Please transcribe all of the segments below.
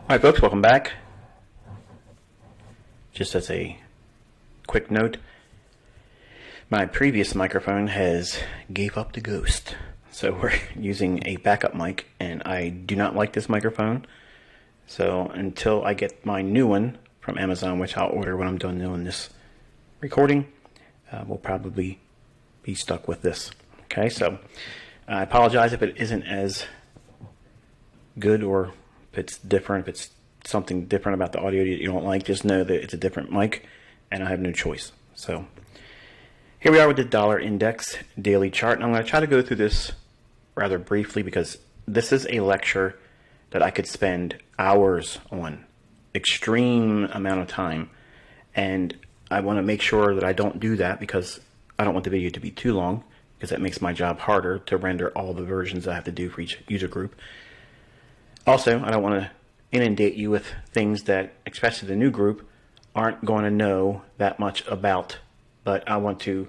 Alright folks, welcome back. Just as a quick note, my previous microphone has gave up the ghost. So we're using a backup mic, and I do not like this microphone. So until I get my new one from Amazon, which I'll order when I'm done doing this recording, we'll probably be stuck with this. Okay, so I apologize if it isn't as good, or if it's different, if it's something different about the audio that you don't like. Just know that it's a different mic and I have no choice. So here we are with the dollar index daily chart, and I'm going to try to go through this rather briefly because this is a lecture that I could spend hours on, extreme amount of time, and I want to make sure that I don't do that because I don't want the video to be too long, because that makes my job harder to render all the versions I have to do for each user group. Also, I don't want to inundate you with things that, especially the new group, aren't going to know that much about, but I want to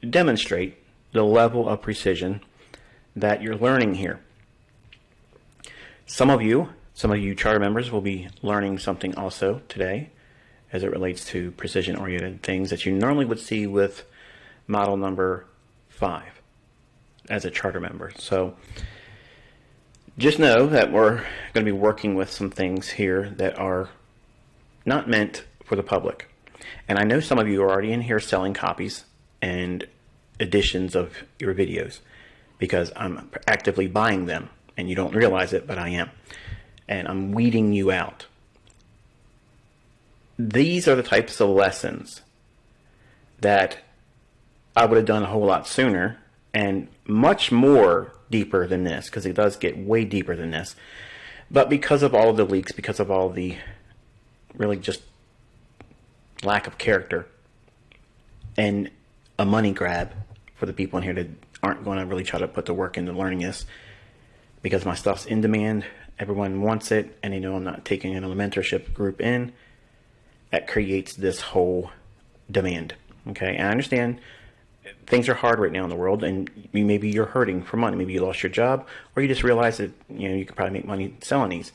demonstrate the level of precision that you're learning here. Some of you charter members will be learning something also today as it relates to precision-oriented things that you normally would see with model number 5 as a charter member. So just know that we're going to be working with some things here that are not meant for the public. And I know some of you are already in here selling copies and editions of your videos because I'm actively buying them, and you don't realize it, but I am. And I'm weeding you out. These are the types of lessons that I would have done a whole lot sooner, and much more deeper than this, because it does get way deeper than this. But because of all of the leaks, because of all the really just lack of character and a money grab for the people in here that aren't going to really try to put the work into learning this, because my stuff's in demand, everyone wants it, and they know I'm not taking an mentorship group in, that creates this whole demand. Okay, and I understand things are hard right now in the world, and maybe you're hurting for money. Maybe you lost your job, or you just realize that you could probably make money selling these.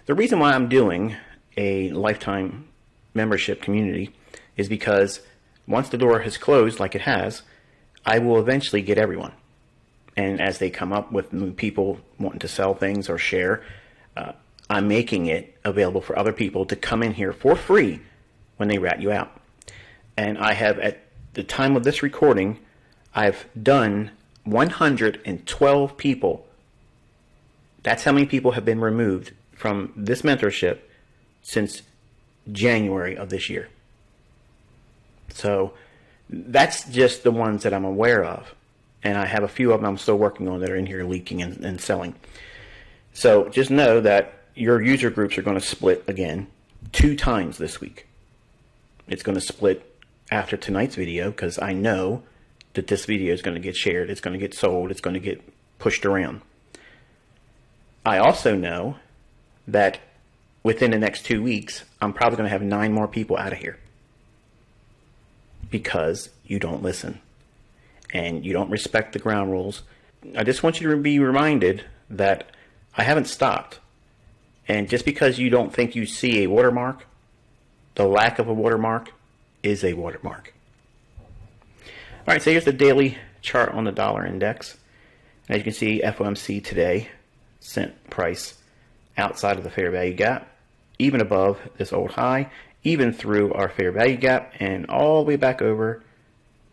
The reason why I'm doing a lifetime membership community is because once the door has closed, like it has, I will eventually get everyone. And as they come up with new people wanting to sell things or share, I'm making it available for other people to come in here for free when they rat you out. And I have, at the time of this recording, I've done 112 people. That's how many people have been removed from this mentorship since January of this year. So that's just the ones that I'm aware of. And I have a few of them I'm still working on that are in here leaking and selling. So just know that your user groups are going to split again 2 times this week. It's going to split after tonight's video, because I know that this video is going to get shared, it's going to get sold, it's going to get pushed around. I also know that within the next 2 weeks, I'm probably going to have 9 more people out of here, because you don't listen and you don't respect the ground rules. I just want you to be reminded that I haven't stopped. And just because you don't think you see a watermark, the lack of a watermark is a watermark. All right, so here's the daily chart on the dollar index. As you can see, FOMC today, cent price outside of the fair value gap, even above this old high, even through our fair value gap, and all the way back over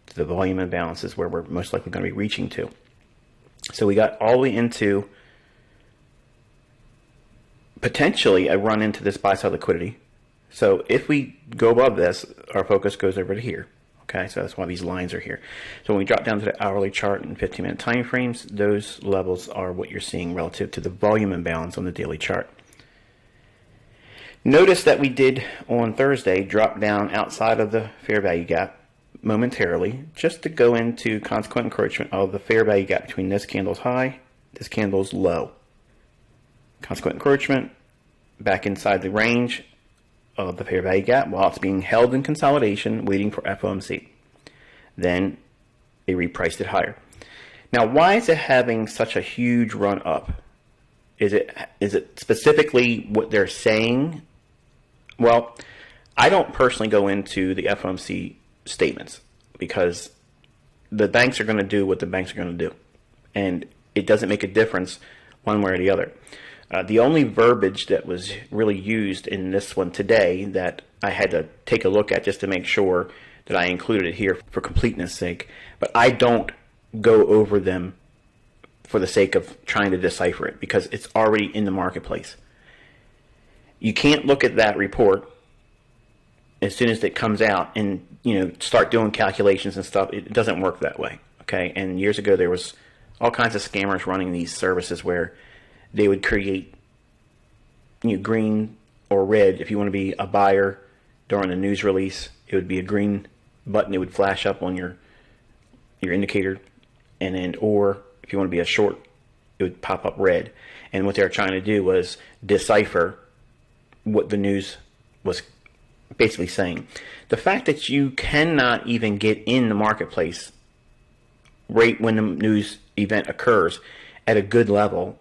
to the volume imbalances where we're most likely going to be reaching to. So we got all the way into potentially a run into this buy side liquidity. So if we go above this, our focus goes over to here. Okay, so that's why these lines are here. So when we drop down to the hourly chart and 15-minute time frames, those levels are what you're seeing relative to the volume imbalance on the daily chart. Notice that we did on Thursday drop down outside of the fair value gap momentarily, just to go into consequent encroachment of the fair value gap between this candle's high, this candle's low. Consequent encroachment back inside the range of the fair value gap while it's being held in consolidation waiting for FOMC. Then they repriced it higher. Now, why is it having such a huge run up? Is it specifically what they're saying? Well, I don't personally go into the FOMC statements because the banks are going to do what the banks are going to do, and it doesn't make a difference one way or the other. The only verbiage that was really used in this one today that I had to take a look at just to make sure that I included it here for completeness sake, but I don't go over them for the sake of trying to decipher it because it's already in the marketplace. You can't look at that report as soon as it comes out and start doing calculations and stuff. It doesn't work that way. Okay, and years ago there was all kinds of scammers running these services where they would create green or red. If you want to be a buyer during a news release, it would be a green button. It would flash up on your indicator, and then or if you want to be a short, it would pop up red. And what they were trying to do was decipher what the news was basically saying. The fact that you cannot even get in the marketplace right when the news event occurs at a good level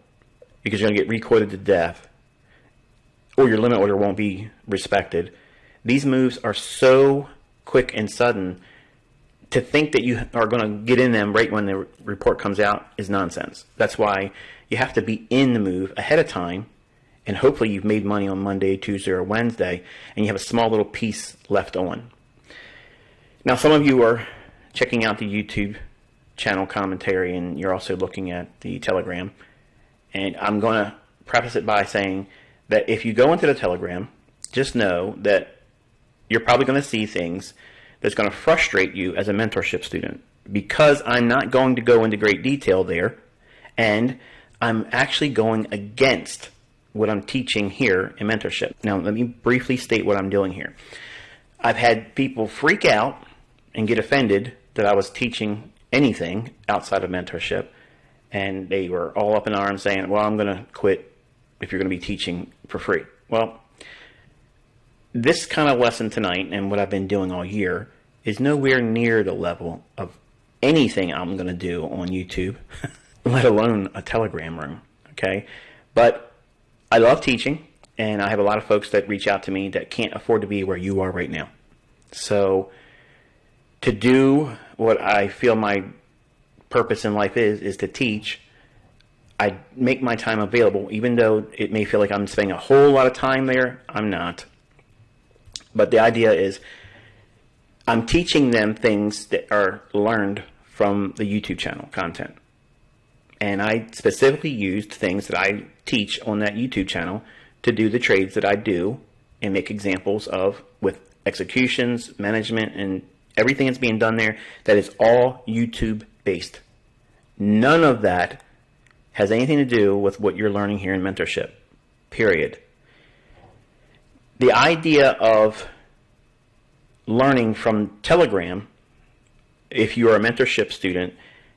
because you're going to get requoted to death or your limit order won't be respected. These moves are so quick and sudden. To think that you are going to get in them right when the report comes out is nonsense. That's why you have to be in the move ahead of time, and hopefully you've made money on Monday, Tuesday, or Wednesday, and you have a small little piece left on. Now, some of you are checking out the YouTube channel commentary, and you're also looking at the Telegram. And I'm going to preface it by saying that if you go into the Telegram, just know that you're probably going to see things that's going to frustrate you as a mentorship student because I'm not going to go into great detail there, and I'm actually going against what I'm teaching here in mentorship. Now, let me briefly state what I'm doing here. I've had people freak out and get offended that I was teaching anything outside of mentorship, and they were all up in arms saying, well, I'm going to quit if you're going to be teaching for free. Well, this kind of lesson tonight and what I've been doing all year is nowhere near the level of anything I'm going to do on YouTube, let alone a Telegram room, okay? But I love teaching, and I have a lot of folks that reach out to me that can't afford to be where you are right now. So to do what I feel my purpose in life is to teach, I make my time available, even though it may feel like I'm spending a whole lot of time there. I'm not. But the idea is I'm teaching them things that are learned from the YouTube channel content. And I specifically used things that I teach on that YouTube channel to do the trades that I do and make examples of with executions, management, and everything that's being done there. That is all YouTube based. None of that has anything to do with what you're learning here in mentorship, period. The idea of learning from Telegram, if you are a mentorship student,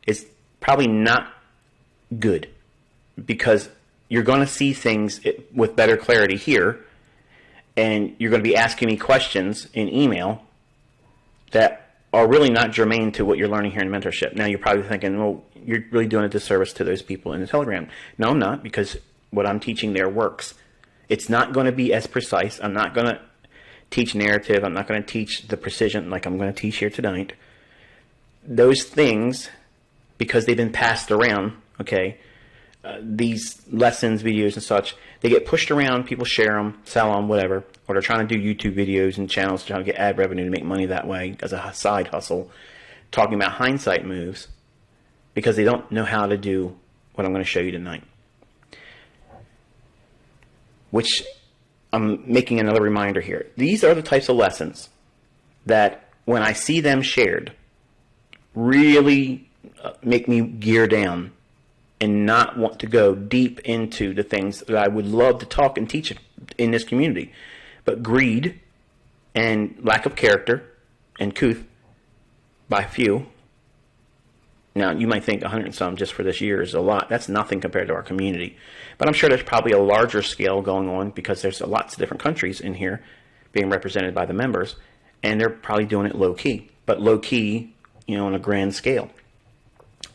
is probably not good because you're going to see things with better clarity here, and you're going to be asking me questions in email that are really not germane to what you're learning here in mentorship. Now, you're probably thinking, well, you're really doing a disservice to those people in the Telegram. No, I'm not, because what I'm teaching there works. It's not going to be as precise. I'm not going to teach narrative. I'm not going to teach the precision like I'm going to teach here tonight. Those things, because they've been passed around, okay, these lessons, videos, and such, they get pushed around. People share them, sell them, whatever, or they're trying to do YouTube videos and channels to try to get ad revenue to make money that way as a side hustle, talking about hindsight moves because they don't know how to do what I'm going to show you tonight. Which I'm making another reminder here. These are the types of lessons that when I see them shared really make me gear down and not want to go deep into the things that I would love to talk and teach in this community. But greed and lack of character and couth by few. Now, you might think 100 and some just for this year is a lot. That's nothing compared to our community. But I'm sure there's probably a larger scale going on because there's lots of different countries in here being represented by the members, and they're probably doing it low-key. But low-key, on a grand scale.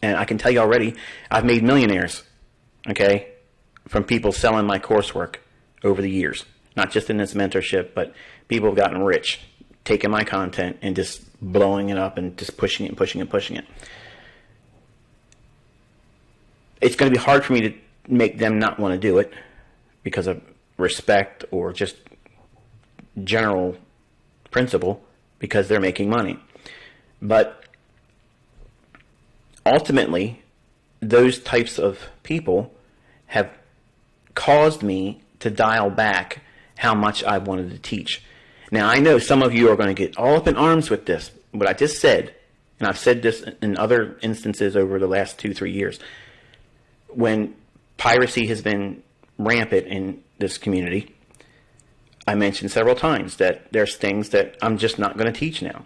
And I can tell you already, I've made millionaires, okay, from people selling my coursework over the years. Not just in this mentorship, but people have gotten rich taking my content and just blowing it up and just pushing it and pushing it and pushing it. It's going to be hard for me to make them not want to do it because of respect or just general principle, because they're making money. But ultimately, those types of people have caused me to dial back how much I wanted to teach. Now, I know some of you are going to get all up in arms with this, what I just said, and I've said this in other instances over the last 2-3 years. When piracy has been rampant in this community, I mentioned several times that there's things that I'm just not going to teach now.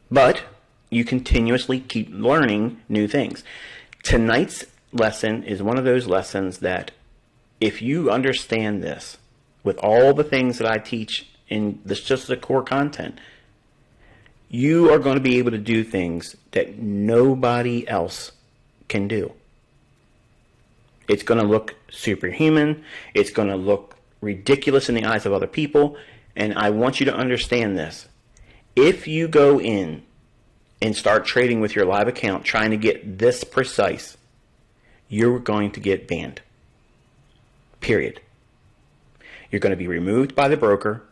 But you continuously keep learning new things. Tonight's lesson is one of those lessons that if you understand this, with all the things that I teach in this, just the core content, you are going to be able to do things that nobody else can do. It's going to look superhuman. It's going to look ridiculous in the eyes of other people. And I want you to understand this. If you go in and start trading with your live account trying to get this precise, you're going to get banned. Period. You're going to be removed by the broker.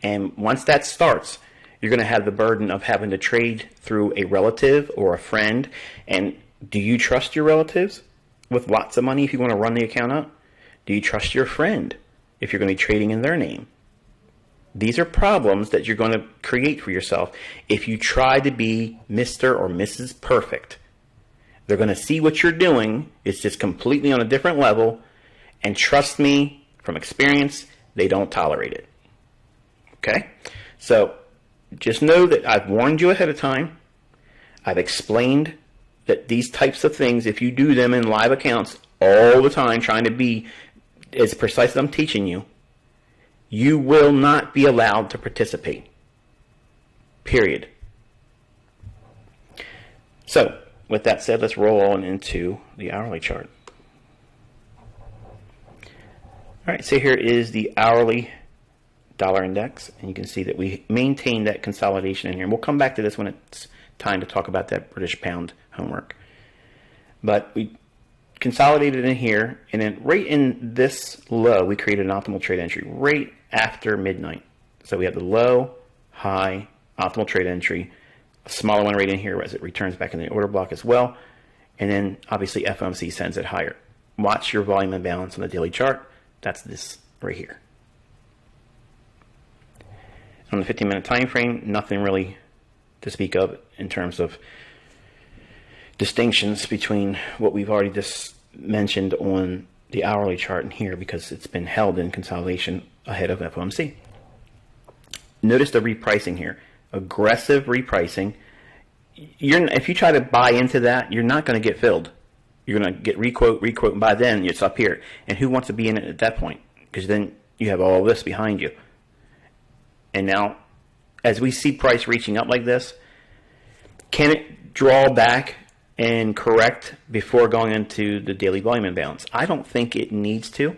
And once that starts, you're going to have the burden of having to trade through a relative or a friend. And do you trust your relatives with lots of money if you want to run the account up? Do you trust your friend if you're going to be trading in their name? These are problems that you're going to create for yourself if you try to be Mr. or Mrs. Perfect. They're going to see what you're doing. It's just completely on a different level. And trust me, from experience, they don't tolerate it. Okay? So just know that I've warned you ahead of time. I've explained that these types of things, if you do them in live accounts all the time, trying to be as precise as I'm teaching you, you will not be allowed to participate. Period. So, with that said, let's roll on into the hourly chart. All right, so here is the hourly dollar index, and you can see that we maintain that consolidation in here. And we'll come back to this when it's time to talk about that British pound homework. But we consolidated in here, and then right in this low, we created an optimal trade entry right after midnight. So we have the low, high, optimal trade entry, a smaller one right in here as it returns back in the order block as well. And then obviously FOMC sends it higher. Watch your volume imbalance on the daily chart. That's this right here. On the 15-minute time frame, nothing really to speak of in terms of distinctions between what we've already just mentioned on the hourly chart in here, because it's been held in consolidation ahead of FOMC. Notice the repricing here. Aggressive repricing. If you try to buy into that, you're not going to get filled. You're going to get requote, and by then it's up here. And who wants to be in it at that point? Because then you have all this behind you. And now, as we see price reaching up like this, can it draw back and correct before going into the daily volume imbalance? I don't think it needs to.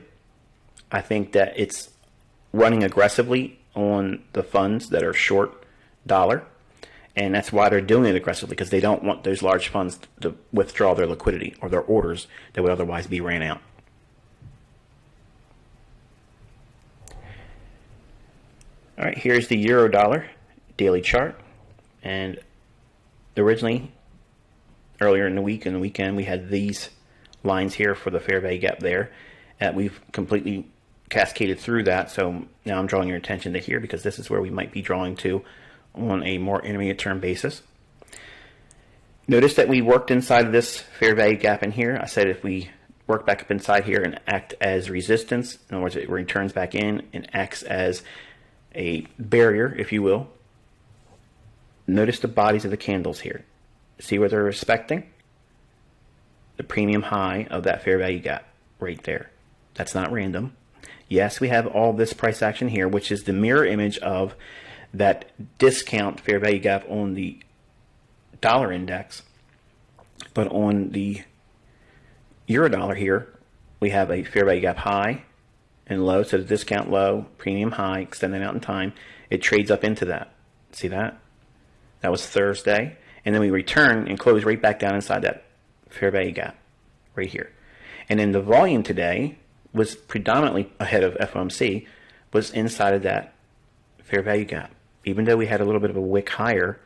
I think that it's running aggressively on the funds that are short dollar. And that's why they're doing it aggressively, because they don't want those large funds to withdraw their liquidity or their orders that would otherwise be ran out. All right, here's the euro dollar daily chart. And originally, earlier in the week and the weekend, we had these lines here for the fair value gap there. We've completely cascaded through that. So now I'm drawing your attention to here, because this is where we might be drawing to on a more intermediate term basis. Notice that we worked inside of this fair value gap in here. I said if we work back up inside here and act as resistance, in other words, it returns back in and acts as a barrier, if you will. Notice the bodies of the candles here. See where they're respecting? The premium high of that fair value gap right there. That's not random. Yes, we have all this price action here, which is the mirror image of that discount fair value gap on the dollar index. But on the euro dollar here, we have a fair value gap high and low, so the discount low, premium high, extending out in time. It trades up into that. See that? That was Thursday. And then we return and close right back down inside that fair value gap right here. And then the volume today was predominantly ahead of FOMC, was inside of that fair value gap. Even though we had a little bit of a wick higher,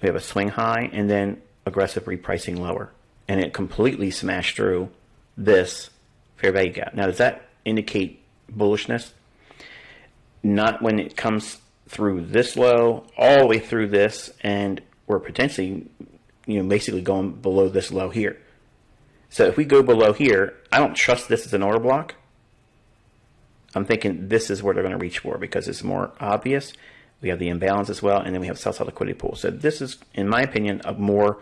we have a swing high and then aggressive repricing lower. And it completely smashed through this fair value gap. Now, does that indicate bullishness? Not when it comes through this low, all the way through this, and we're potentially, basically going below this low here. So if we go below here, I don't trust this as an order block. I'm thinking this is where they're going to reach for because it's more obvious. We have the imbalance as well, and then we have sell-side liquidity pool. So this is, in my opinion, a more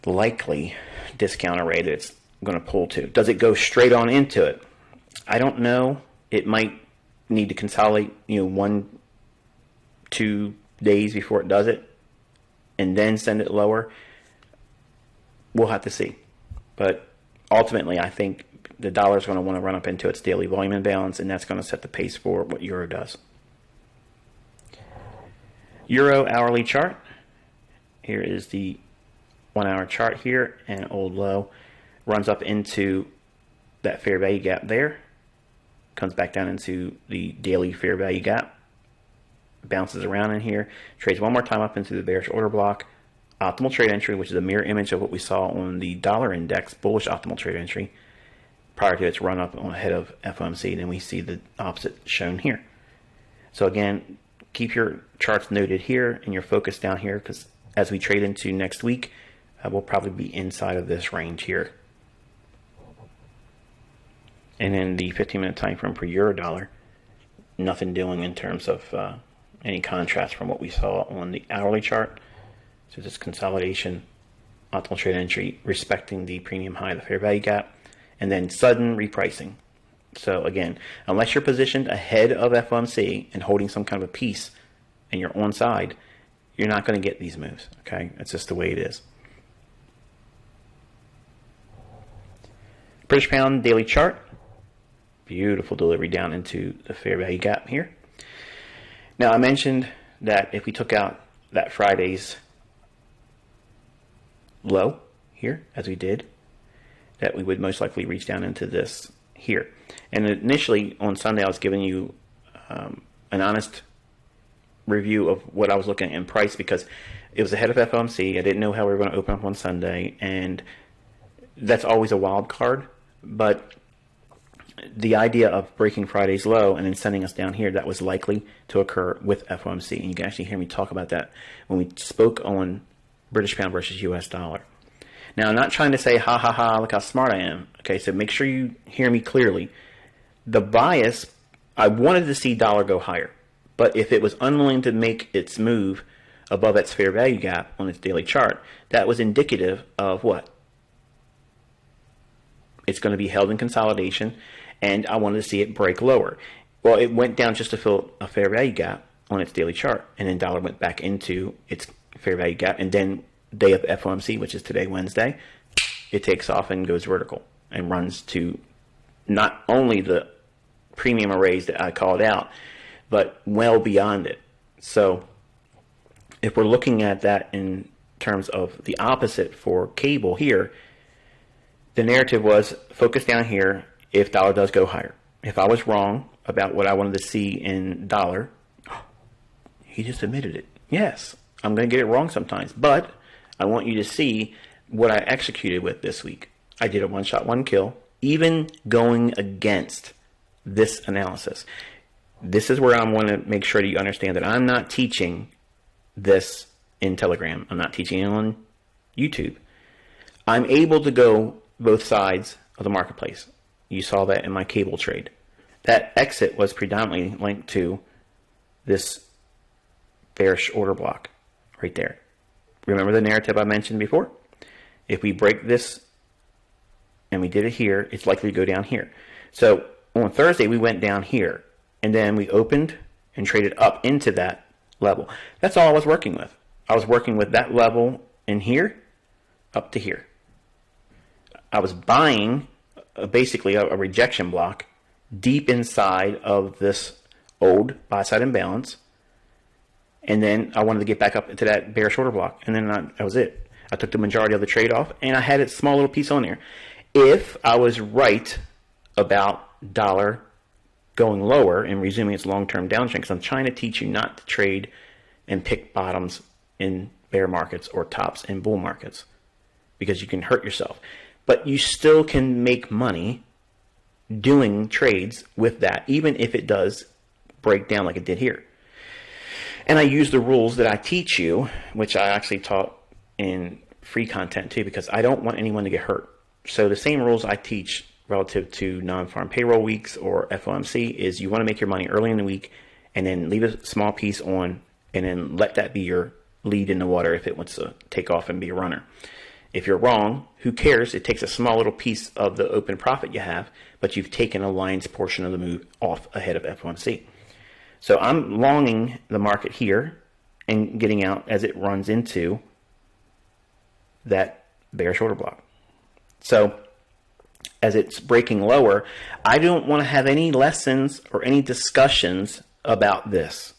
likely discount array that it's going to pull to. Does it go straight on into it? I don't know. It might need to consolidate, 1-2 days before it does it, and then send it lower. We'll have to see. But ultimately, I think the dollar is going to want to run up into its daily volume imbalance, and that's going to set the pace for what euro does. Euro hourly chart. Here is the 1 hour chart here, and old low runs up into that fair value gap there, comes back down into the daily fair value gap, bounces around in here, trades one more time up into the bearish order block, optimal trade entry, which is a mirror image of what we saw on the dollar index, bullish optimal trade entry, prior to its run up on ahead of FOMC, and then we see the opposite shown here. So again, keep your charts noted here and your focus down here, because as we trade into next week, we'll probably be inside of this range here. And then the 15-minute time frame for euro dollar, nothing doing in terms of any contrast from what we saw on the hourly chart. So this consolidation, optimal trade entry, respecting the premium high, the fair value gap, and then sudden repricing. So again, unless you're positioned ahead of FOMC and holding some kind of a piece and you're on side, you're not going to get these moves. Okay, that's just the way it is. British pound daily chart. Beautiful delivery down into the fair value gap here. Now, I mentioned that if we took out that Friday's low here, as we did, that we would most likely reach down into this here. And initially on Sunday, I was giving you an honest review of what I was looking at in price, because it was ahead of FOMC. I didn't know how we were going to open up on Sunday, and that's always a wild card. But the idea of breaking Friday's low and then sending us down here, that was likely to occur with FOMC. And you can actually hear me talk about that when we spoke on British pound versus US dollar. Now, I'm not trying to say, ha ha ha, look how smart I am. Okay, so make sure you hear me clearly. The bias, I wanted to see dollar go higher. But if it was unwilling to make its move above its fair value gap on its daily chart, that was indicative of what? It's going to be held in consolidation, and I wanted to see it break lower. Well, it went down just to fill a fair value gap on its daily chart, and then dollar went back into its fair value gap, and then day of FOMC, which is today, Wednesday, it takes off and goes vertical and runs to not only the premium arrays that I called out, but well beyond it. So if we're looking at that in terms of the opposite for cable here, the narrative was focus down here if dollar does go higher. If I was wrong about what I wanted to see in dollar, he just admitted it. Yes, I'm going to get it wrong sometimes, but I want you to see what I executed with this week. I did a one shot, one kill, even going against this analysis. This is where I want to make sure that you understand that I'm not teaching this in Telegram. I'm not teaching it on YouTube. I'm able to go both sides of the marketplace. You saw that in my cable trade. That exit was predominantly linked to this bearish order block right there. Remember the narrative I mentioned before? If we break this, and we did it here, it's likely to go down here. So on Thursday, we went down here, and then we opened and traded up into that level. That's all I was working with. I was working with that level in here up to here. I was buying basically a rejection block deep inside of this old buy-side imbalance. And then I wanted to get back up into that bearish order block. And then that was it. I took the majority of the trade off, and I had a small little piece on there. If I was right about dollar going lower and resuming its long-term downtrend, because I'm trying to teach you not to trade and pick bottoms in bear markets or tops in bull markets, because you can hurt yourself. But you still can make money doing trades with that, even if it does break down like it did here. And I use the rules that I teach you, which I actually taught in free content too, because I don't want anyone to get hurt. So the same rules I teach relative to non-farm payroll weeks or FOMC is you want to make your money early in the week and then leave a small piece on and then let that be your lead in the water if it wants to take off and be a runner. If you're wrong, who cares? It takes a small little piece of the open profit you have, but you've taken a lion's portion of the move off ahead of FOMC. So I'm longing the market here and getting out as it runs into that bearish order block. So as it's breaking lower, I don't want to have any lessons or any discussions about this.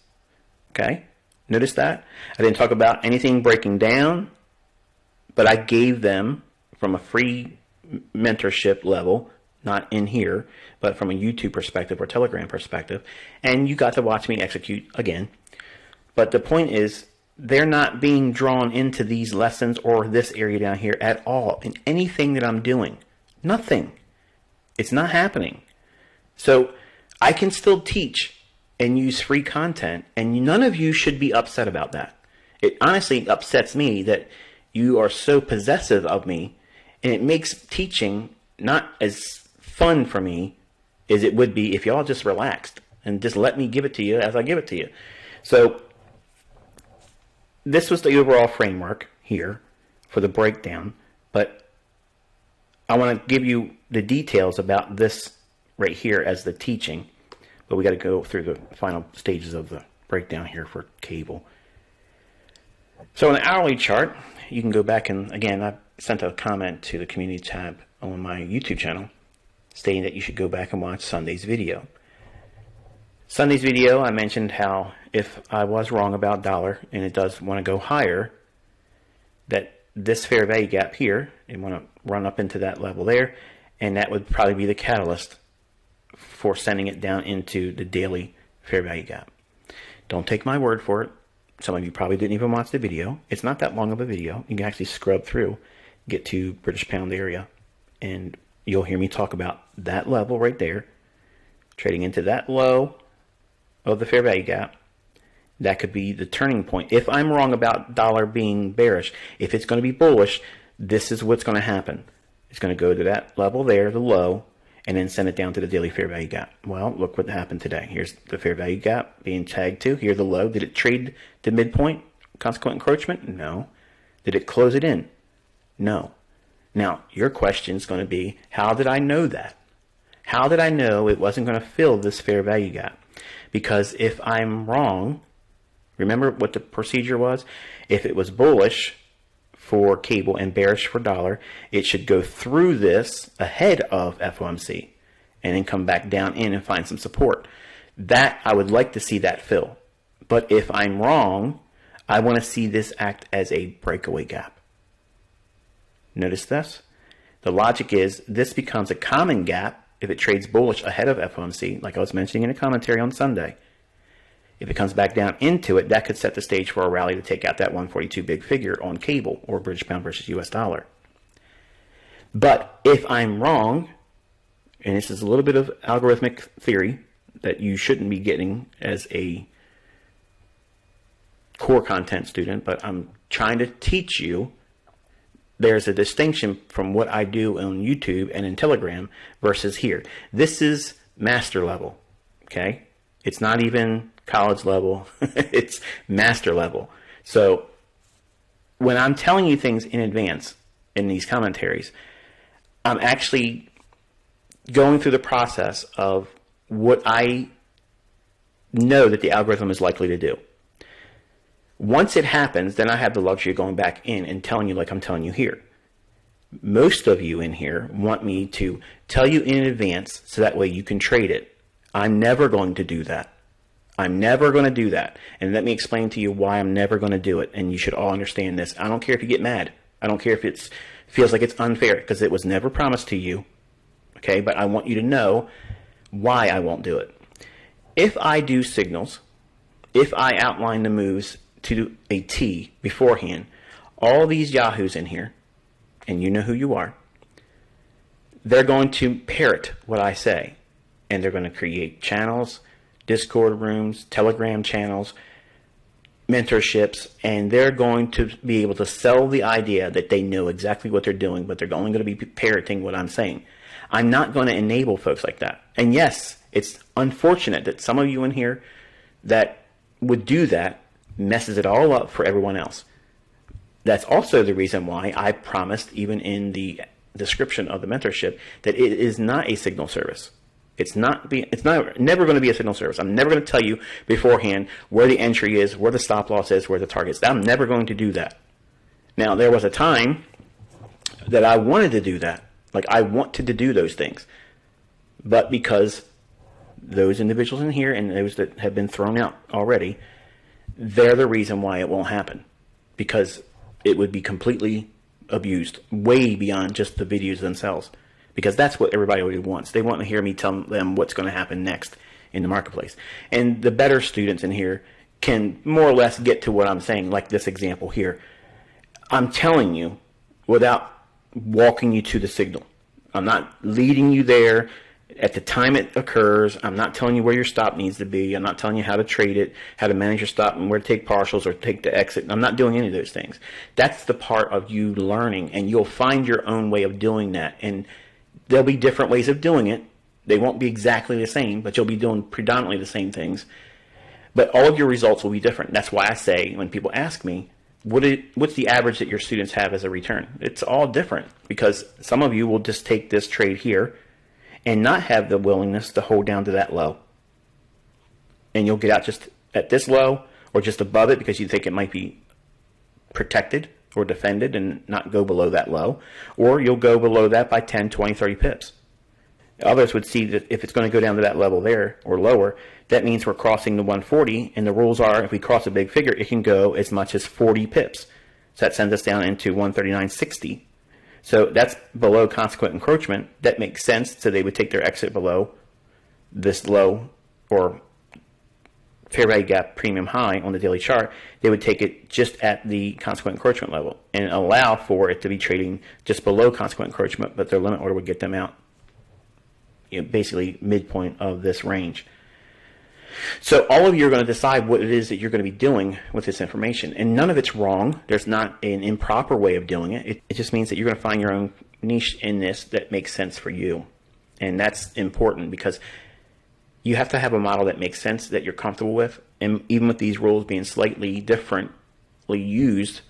Okay? Notice that? I didn't talk about anything breaking down, but I gave them from a free mentorship level, not in here, but from a YouTube perspective or Telegram perspective, and you got to watch me execute again. But the point is, they're not being drawn into these lessons or this area down here at all in anything that I'm doing. Nothing. It's not happening. So I can still teach and use free content, and none of you should be upset about that. It honestly upsets me that you are so possessive of me, and it makes teaching not as fun for me as it would be if y'all just relaxed and just let me give it to you as I give it to you. So this was the overall framework here for the breakdown, but I want to give you the details about this right here as the teaching, but we got to go through the final stages of the breakdown here for cable. So in the hourly chart, you can go back and, again, I sent a comment to the community tab on my YouTube channel stating that you should go back and watch Sunday's video. Sunday's video, I mentioned how if I was wrong about dollar and it does want to go higher, that this fair value gap here, it want to run up into that level there, and that would probably be the catalyst for sending it down into the daily fair value gap. Don't take my word for it. Some of you probably didn't even watch the video. It's not that long of a video. You can actually scrub through, get to British pound area, and you'll hear me talk about that level right there, trading into that low of the fair value gap. That could be the turning point. If I'm wrong about dollar being bearish, if it's going to be bullish, this is what's going to happen. It's going to go to that level there, the low, and then send it down to the daily fair value gap. Well, look what happened today. Here's the fair value gap being tagged to. Here's the low. Did it trade to midpoint? Consequent encroachment? No. Did it close it in? No. Now, your question is going to be, how did I know that? How did I know it wasn't going to fill this fair value gap? Because if I'm wrong, remember what the procedure was? If it was bullish for cable and bearish for dollar, it should go through this ahead of FOMC and then come back down in and find some support. That, I would like to see that fill. But if I'm wrong, I want to see this act as a breakaway gap. Notice this? The logic is this becomes a common gap if it trades bullish ahead of FOMC, like I was mentioning in a commentary on Sunday. If it comes back down into it, that could set the stage for a rally to take out that 142 big figure on cable or British pound versus US dollar. But if I'm wrong, and this is a little bit of algorithmic theory that you shouldn't be getting as a core content student, but I'm trying to teach you there's a distinction from what I do on YouTube and in Telegram versus here. This is master level, okay? It's not even college level. It's master level. So when I'm telling you things in advance in these commentaries, I'm actually going through the process of what I know that the algorithm is likely to do. Once it happens, then I have the luxury of going back in and telling you like I'm telling you here. Most of you in here want me to tell you in advance so that way you can trade it. I'm never going to do that. I'm never going to do that. And let me explain to you why I'm never going to do it. And you should all understand this. I don't care if you get mad. I don't care if it feels like it's unfair, because it was never promised to you. Okay, but I want you to know why I won't do it. If I do signals, if I outline the moves to a T beforehand, all these yahoos in here, and you know who you are, they're going to parrot what I say. And they're going to create channels, Discord rooms, Telegram channels, mentorships, and they're going to be able to sell the idea that they know exactly what they're doing, but they're only going to be parroting what I'm saying. I'm not going to enable folks like that. And yes, it's unfortunate that some of you in here that would do that messes it all up for everyone else. That's also the reason why I promised, even in the description of the mentorship, that it is not a signal service. It's never going to be a signal service. I'm never going to tell you beforehand where the entry is, where the stop loss is, where the target is. I'm never going to do that. Now, there was a time that I wanted to do that. Like, I wanted to do those things. But because those individuals in here and those that have been thrown out already, they're the reason why it won't happen. Because it would be completely abused, way beyond just the videos themselves. Because that's what everybody really wants. They want to hear me tell them what's going to happen next in the marketplace. And the better students in here can more or less get to what I'm saying, like this example here. I'm telling you without walking you to the signal. I'm not leading you there at the time it occurs. I'm not telling you where your stop needs to be. I'm not telling you how to trade it, how to manage your stop, and where to take partials or take the exit. I'm not doing any of those things. That's the part of you learning, and you'll find your own way of doing that. And there'll be different ways of doing it. They won't be exactly the same, but you'll be doing predominantly the same things. But all of your results will be different. That's why I say, when people ask me, what's the average that your students have as a return? It's all different, because some of you will just take this trade here and not have the willingness to hold down to that low. And you'll get out just at this low or just above it because you think it might be protected or defended and not go below that low. Or you'll go below that by 10, 20, 30 pips. Others would see that if it's going to go down to that level there or lower, that means we're crossing the 140, and the rules are if we cross a big figure, it can go as much as 40 pips. So that sends us down into 139.60. So that's below consequent encroachment. That makes sense. So they would take their exit below this low or fair value gap premium high on the daily chart. They would take it just at the consequent encroachment level and allow for it to be trading just below consequent encroachment, but their limit order would get them out, basically midpoint of this range. So all of you are going to decide what it is that you're going to be doing with this information. And none of it's wrong. There's not an improper way of doing it. It just means that you're going to find your own niche in this that makes sense for you. And that's important, because you have to have a model that makes sense, that you're comfortable with. And even with these rules being slightly differently used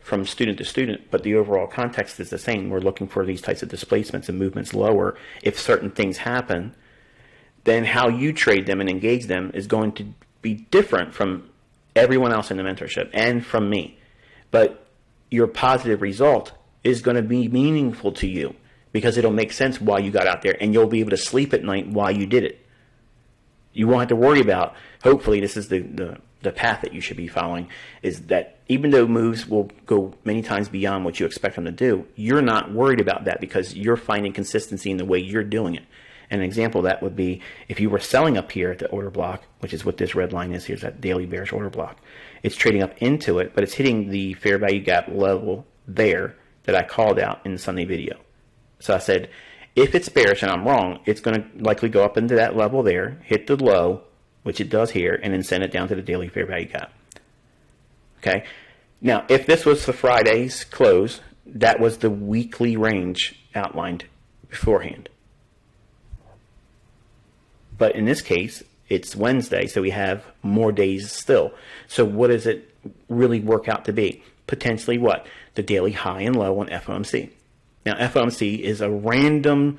from student to student, but the overall context is the same. We're looking for these types of displacements and movements lower. If certain things happen, then how you trade them and engage them is going to be different from everyone else in the mentorship and from me. But your positive result is going to be meaningful to you, because it'll make sense why you got out there, and you'll be able to sleep at night while you did it. You won't have to worry about, hopefully this is the path that you should be following, is that even though moves will go many times beyond what you expect them to do, you're not worried about that because you're finding consistency in the way you're doing it. An example of that would be if you were selling up here at the order block, which is what this red line is. Here's that daily bearish order block. It's trading up into it, but it's hitting the fair value gap level there that I called out in the Sunday video. So I said, if it's bearish and I'm wrong, it's going to likely go up into that level there, hit the low, which it does here, and then send it down to the daily fair value gap. Okay. Now, if this was the Friday's close, that was the weekly range outlined beforehand. But in this case, it's Wednesday, so we have more days still. So what does it really work out to be? Potentially what? The daily high and low on FOMC. Now, FOMC is a random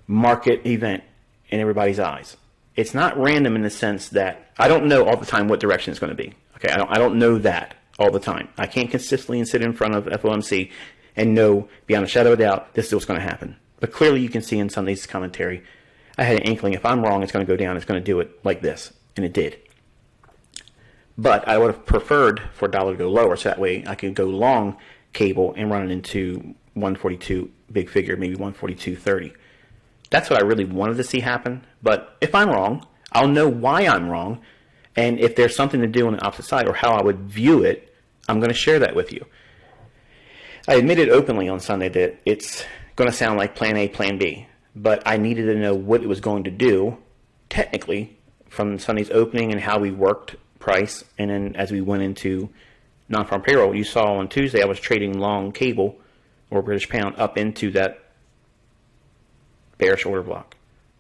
market event in everybody's eyes. It's not random in the sense that I don't know all the time what direction it's going to be. Okay, I don't know that all the time. I can't consistently sit in front of FOMC and know beyond a shadow of a doubt this is what's going to happen. But clearly you can see in Sunday's commentary, I had an inkling if I'm wrong, it's going to go down, it's going to do it like this, and it did. But I would have preferred for dollar to go lower, so that way I could go long cable and run it into 142 big figure, maybe 142.30. That's what I really wanted to see happen. But if I'm wrong, I'll know why I'm wrong, and if there's something to do on the opposite side or how I would view it, I'm going to share that with you. I admitted openly on Sunday that it's going to sound like plan A, plan B, but I needed to know what it was going to do technically from Sunday's opening and how we worked price, and then as we went into non-farm payroll, you saw on Tuesday I was trading long cable or British pound up into that bearish order block.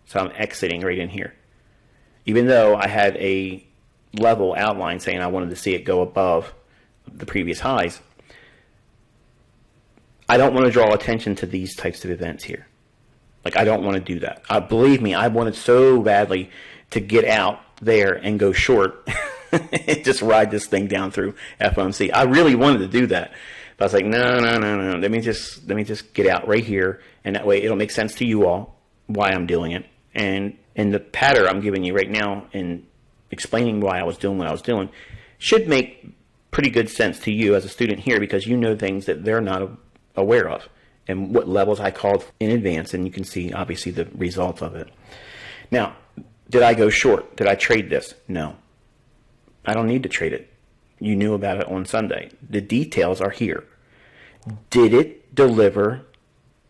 So I'm exiting right in here. Even though I had a level outline saying I wanted to see it go above the previous highs, I don't want to draw attention to these types of events here. Like, I don't want to do that. Believe me, I wanted so badly to get out there and go short and just ride this thing down through FOMC. I really wanted to do that. But I was like, no. Let me just get out right here, and that way it'll make sense to you all why I'm doing it. And the pattern I'm giving you right now in explaining why I was doing what I was doing should make pretty good sense to you as a student here, because you know things that they're not aware of and what levels I called in advance, and you can see obviously the results of it. Now, did I go short? Did I trade this? No. I don't need to trade it. You knew about it on Sunday. The details are here. Did it deliver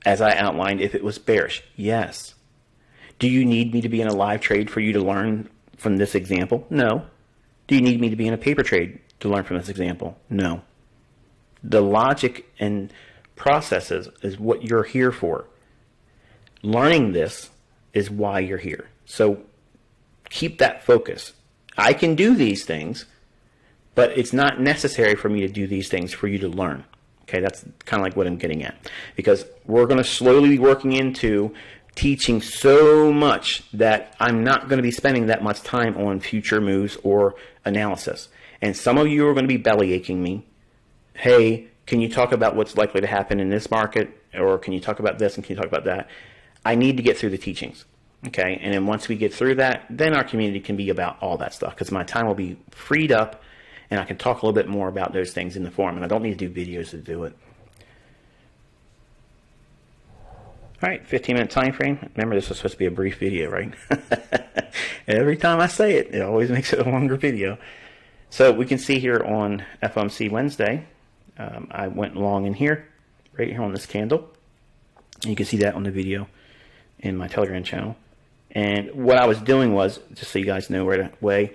as I outlined if it was bearish? Yes. Do you need me to be in a live trade for you to learn from this example? No. Do you need me to be in a paper trade to learn from this example? No. The logic and processes is what you're here for. Learning this is why you're here. So keep that focus. I can do these things, but it's not necessary for me to do these things for you to learn. Okay, that's kind of like what I'm getting at. Because we're going to slowly be working into teaching so much that I'm not going to be spending that much time on future moves or analysis. And some of you are going to be belly aching me. Hey, can you talk about what's likely to happen in this market? Or can you talk about this and can you talk about that? I need to get through the teachings. Okay, and then once we get through that, then our community can be about all that stuff, because my time will be freed up and I can talk a little bit more about those things in the forum, and I don't need to do videos to do it. All right, 15-minute time frame. Remember, this was supposed to be a brief video, right? Every time I say it, it always makes it a longer video. So we can see here on FOMC Wednesday, I went long in here, right here on this candle. You can see that on the video in my Telegram channel. And what I was doing was, just so you guys know right away,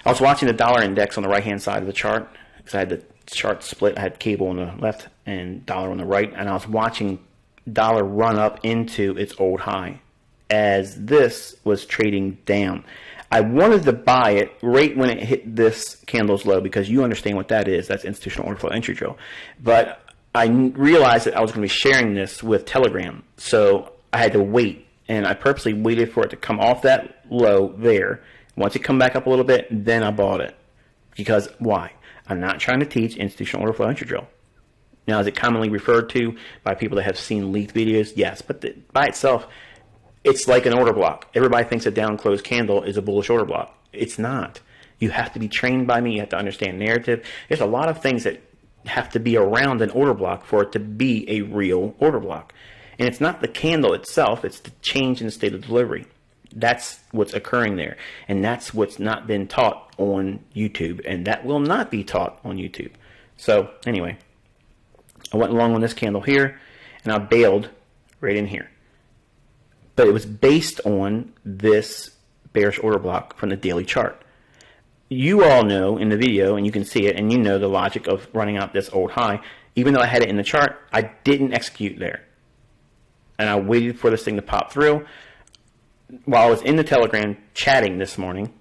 I was watching the dollar index on the right-hand side of the chart, because I had the chart split. I had cable on the left and dollar on the right, and I was watching dollar run up into its old high as this was trading down. I wanted to buy it right when it hit this candle's low, because you understand what that is. That's institutional order flow entry drill. But I realized that I was going to be sharing this with Telegram, so I had to wait, and I purposely waited for it to come off that low there. Once it come back up a little bit, then I bought it. Because why? I'm not trying to teach institutional order flow entry drill. Now, is it commonly referred to by people that have seen leaked videos? Yes, but by itself, it's like an order block. Everybody thinks a down closed candle is a bullish order block. It's not. You have to be trained by me. You have to understand narrative. There's a lot of things that have to be around an order block for it to be a real order block. And it's not the candle itself, it's the change in the state of delivery. That's what's occurring there. And that's what's not been taught on YouTube. And that will not be taught on YouTube. So anyway, I went along on this candle here, and I bailed right in here. But it was based on this bearish order block from the daily chart. You all know in the video, and you can see it, and you know the logic of running out this old high. Even though I had it in the chart, I didn't execute there. And I waited for this thing to pop through. While I was in the Telegram chatting this morning,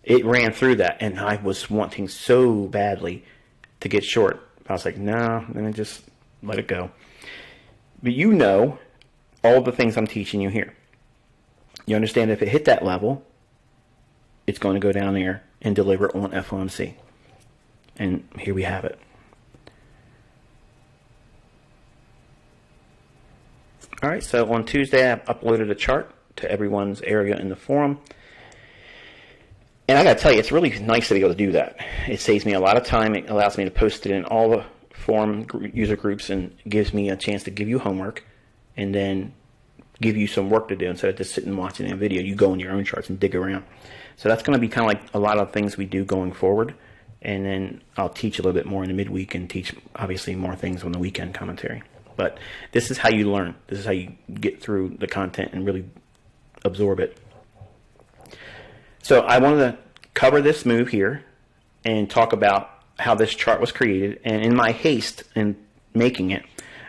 it ran through that, and I was wanting so badly to get short. I was like, no, let me just let it go. But you know all the things I'm teaching you here. You understand if it hit that level, it's going to go down there and deliver on FOMC. And here we have it. All right, so on Tuesday, I uploaded a chart to everyone's area in the forum. And I got to tell you, it's really nice to be able to do that. It saves me a lot of time. It allows me to post it in all the forum user groups and gives me a chance to give you homework and then give you some work to do instead of just sitting and watching a video. You go in your own charts and dig around. So that's going to be kind of like a lot of things we do going forward. And then I'll teach a little bit more in the midweek and teach, obviously, more things on the weekend commentary. But this is how you learn. This is how you get through the content and really absorb it. So I wanted to cover this move here and talk about how this chart was created. And in my haste in making it,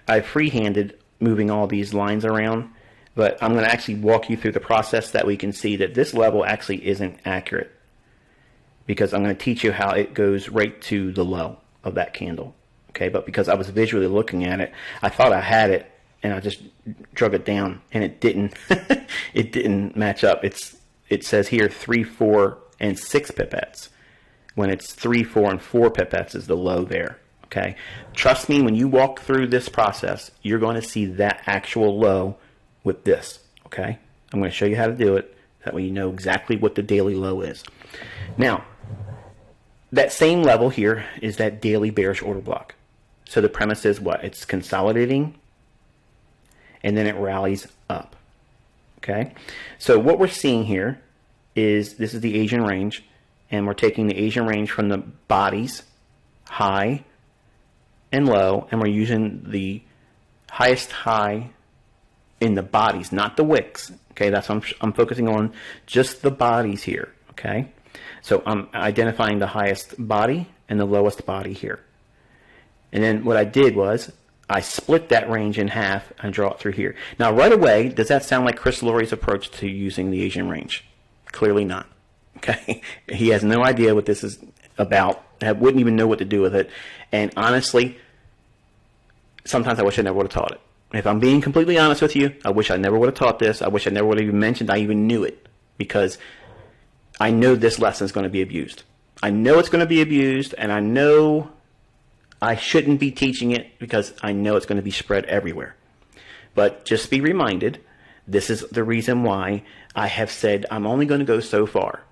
I freehanded moving all these lines around. But I'm going to actually walk you through the process that we can see that this level actually isn't accurate. Because I'm going to teach you how it goes right to the low of that candle. Okay, but because I was visually looking at it, I thought I had it, and I just drug it down, and it didn't. It didn't match up. It says here 3, 4, and 6 pipettes, when it's 3, 4, and 4 pipettes is the low there. Okay, trust me, when you walk through this process, you're going to see that actual low with this. Okay, I'm going to show you how to do it. That way you know exactly what the daily low is. Now, that same level here is that daily bearish order block. So the premise is what? It's consolidating, and then it rallies up. Okay? So what we're seeing here is this is the Asian range, and we're taking the Asian range from the bodies, high and low, and we're using the highest high in the bodies, not the wicks. Okay, that's what I'm focusing on, just the bodies here. Okay, so I'm identifying the highest body and the lowest body here. And then what I did was I split that range in half and draw it through here. Now, right away, does that sound like Chris Laurie's approach to using the Asian range? Clearly not. Okay, he has no idea what this is about. I wouldn't even know what to do with it. And honestly, sometimes I wish I never would have taught it. If I'm being completely honest with you, I wish I never would have taught this. I wish I never would have even mentioned I even knew it, because I know this lesson is going to be abused. I know it's going to be abused, and I know I shouldn't be teaching it because I know it's going to be spread everywhere. But just be reminded, this is the reason why I have said I'm only going to go so far.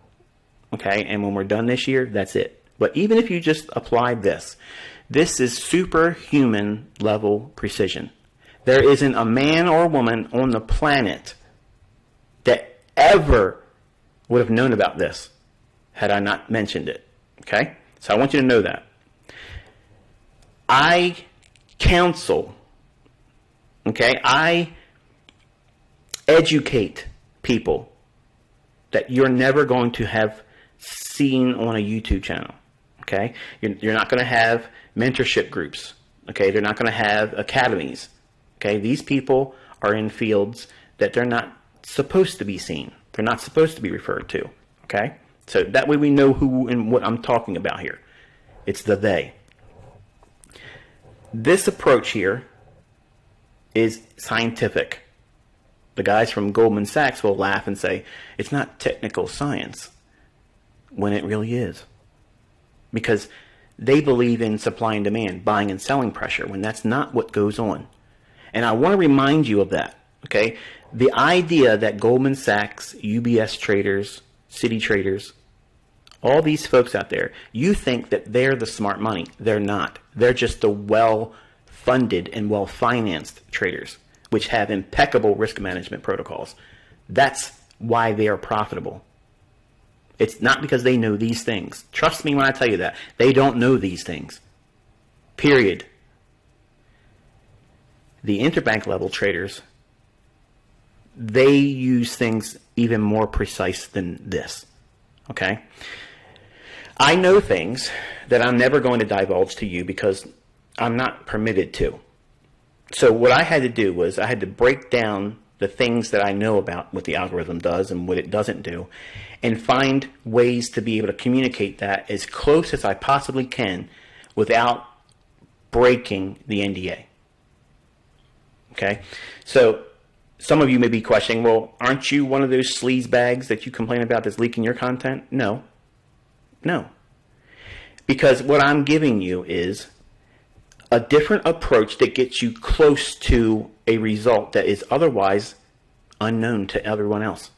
Okay, and when we're done this year, that's it. But even if you just apply this, this is superhuman level precision. There isn't a man or a woman on the planet that ever would have known about this had I not mentioned it. Okay? So I want you to know that. I counsel, okay, I educate people that you're never going to have seen on a YouTube channel. Okay? You're not going to have mentorship groups. Okay? They're not going to have academies. Okay, these people are in fields that they're not supposed to be seen. They're not supposed to be referred to. Okay, so that way we know who and what I'm talking about here. It's the they. This approach here is scientific. The guys from Goldman Sachs will laugh and say, it's not technical science, when it really is. Because they believe in supply and demand, buying and selling pressure, when that's not what goes on. And I want to remind you of that, okay? The idea that Goldman Sachs, UBS traders, Citi traders, all these folks out there, you think that they're the smart money. They're not. They're just the well-funded and well-financed traders, which have impeccable risk management protocols. That's why they are profitable. It's not because they know these things. Trust me when I tell you that. They don't know these things. Period. The interbank level traders, they use things even more precise than this. Okay? I know things that I'm never going to divulge to you because I'm not permitted to. So what I had to do was I had to break down the things that I know about what the algorithm does and what it doesn't do, and find ways to be able to communicate that as close as I possibly can without breaking the NDA. Okay, so some of you may be questioning, well, aren't you one of those sleaze bags that you complain about that's leaking your content? No. Because what I'm giving you is a different approach that gets you close to a result that is otherwise unknown to everyone else.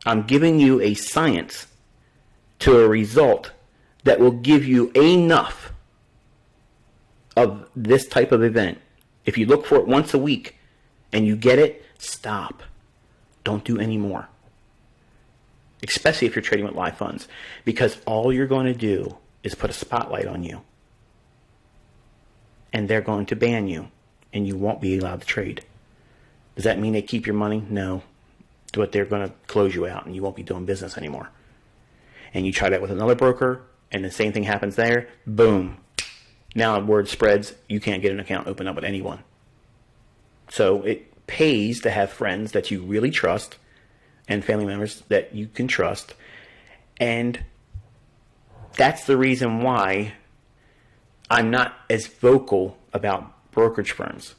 I'm giving you a science to a result that will give you enough of this type of event. If you look for it once a week and you get it, stop. Don't do any more. Especially if you're trading with live funds, because all you're going to do is put a spotlight on you. And they're going to ban you, and you won't be allowed to trade. Does that mean they keep your money? No. But they're going to close you out, and you won't be doing business anymore. And you try that with another broker, and the same thing happens there. Boom. Now word spreads, you can't get an account opened up with anyone. So it pays to have friends that you really trust and family members that you can trust. And that's the reason why I'm not as vocal about brokerage firms.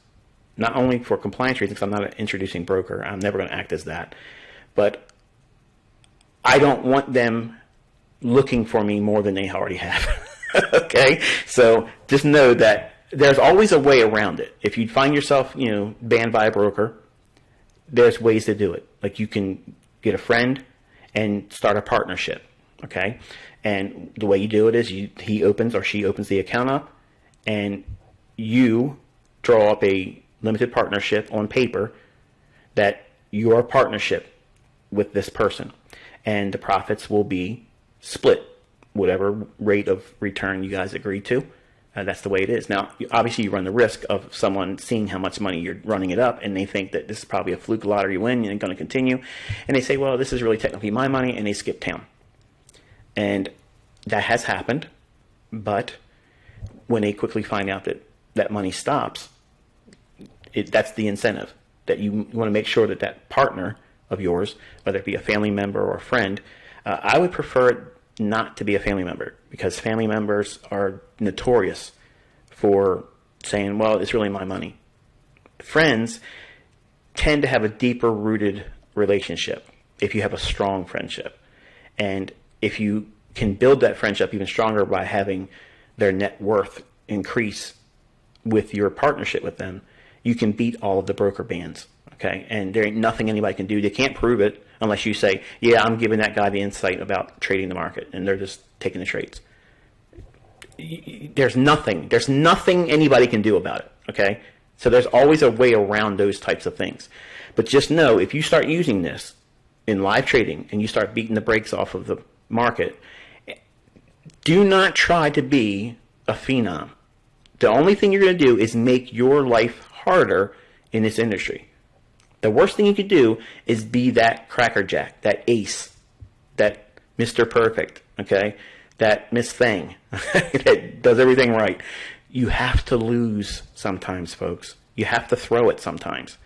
Not only for compliance reasons, I'm not an introducing broker. I'm never going to act as that. But I don't want them looking for me more than they already have. Okay? So just know that there's always a way around it. If you find yourself, banned by a broker, there's ways to do it. Like you can get a friend and start a partnership. Okay? And the way you do it is he opens or she opens the account up, and you draw up a limited partnership on paper that your partnership with this person, and the profits will be split, whatever rate of return you guys agree to. That's the way it is. Now, obviously, you run the risk of someone seeing how much money you're running it up, and they think that this is probably a fluke lottery win and going to continue. And they say, well, this is really technically my money, and they skip town. And that has happened, but when they quickly find out that that money stops, that's the incentive, that you want to make sure that that partner of yours, whether it be a family member or a friend, I would prefer it not to be a family member, because family members are notorious for saying, well, it's really my money. Friends tend to have a deeper rooted relationship if you have a strong friendship. And if you can build that friendship even stronger by having their net worth increase with your partnership with them, you can beat all of the broker bans. Okay, and there ain't nothing anybody can do. They can't prove it unless you say, yeah, I'm giving that guy the insight about trading the market, and they're just taking the trades. There's nothing anybody can do about it. Okay, so there's always a way around those types of things. But just know, if you start using this in live trading and you start beating the brakes off of the market, do not try to be a phenom. The only thing you're going to do is make your life harder in this industry. The worst thing you could do is be that crackerjack, that ace, that Mr. Perfect, okay, that Miss Thing that does everything right. You have to lose sometimes, folks. You have to throw it sometimes.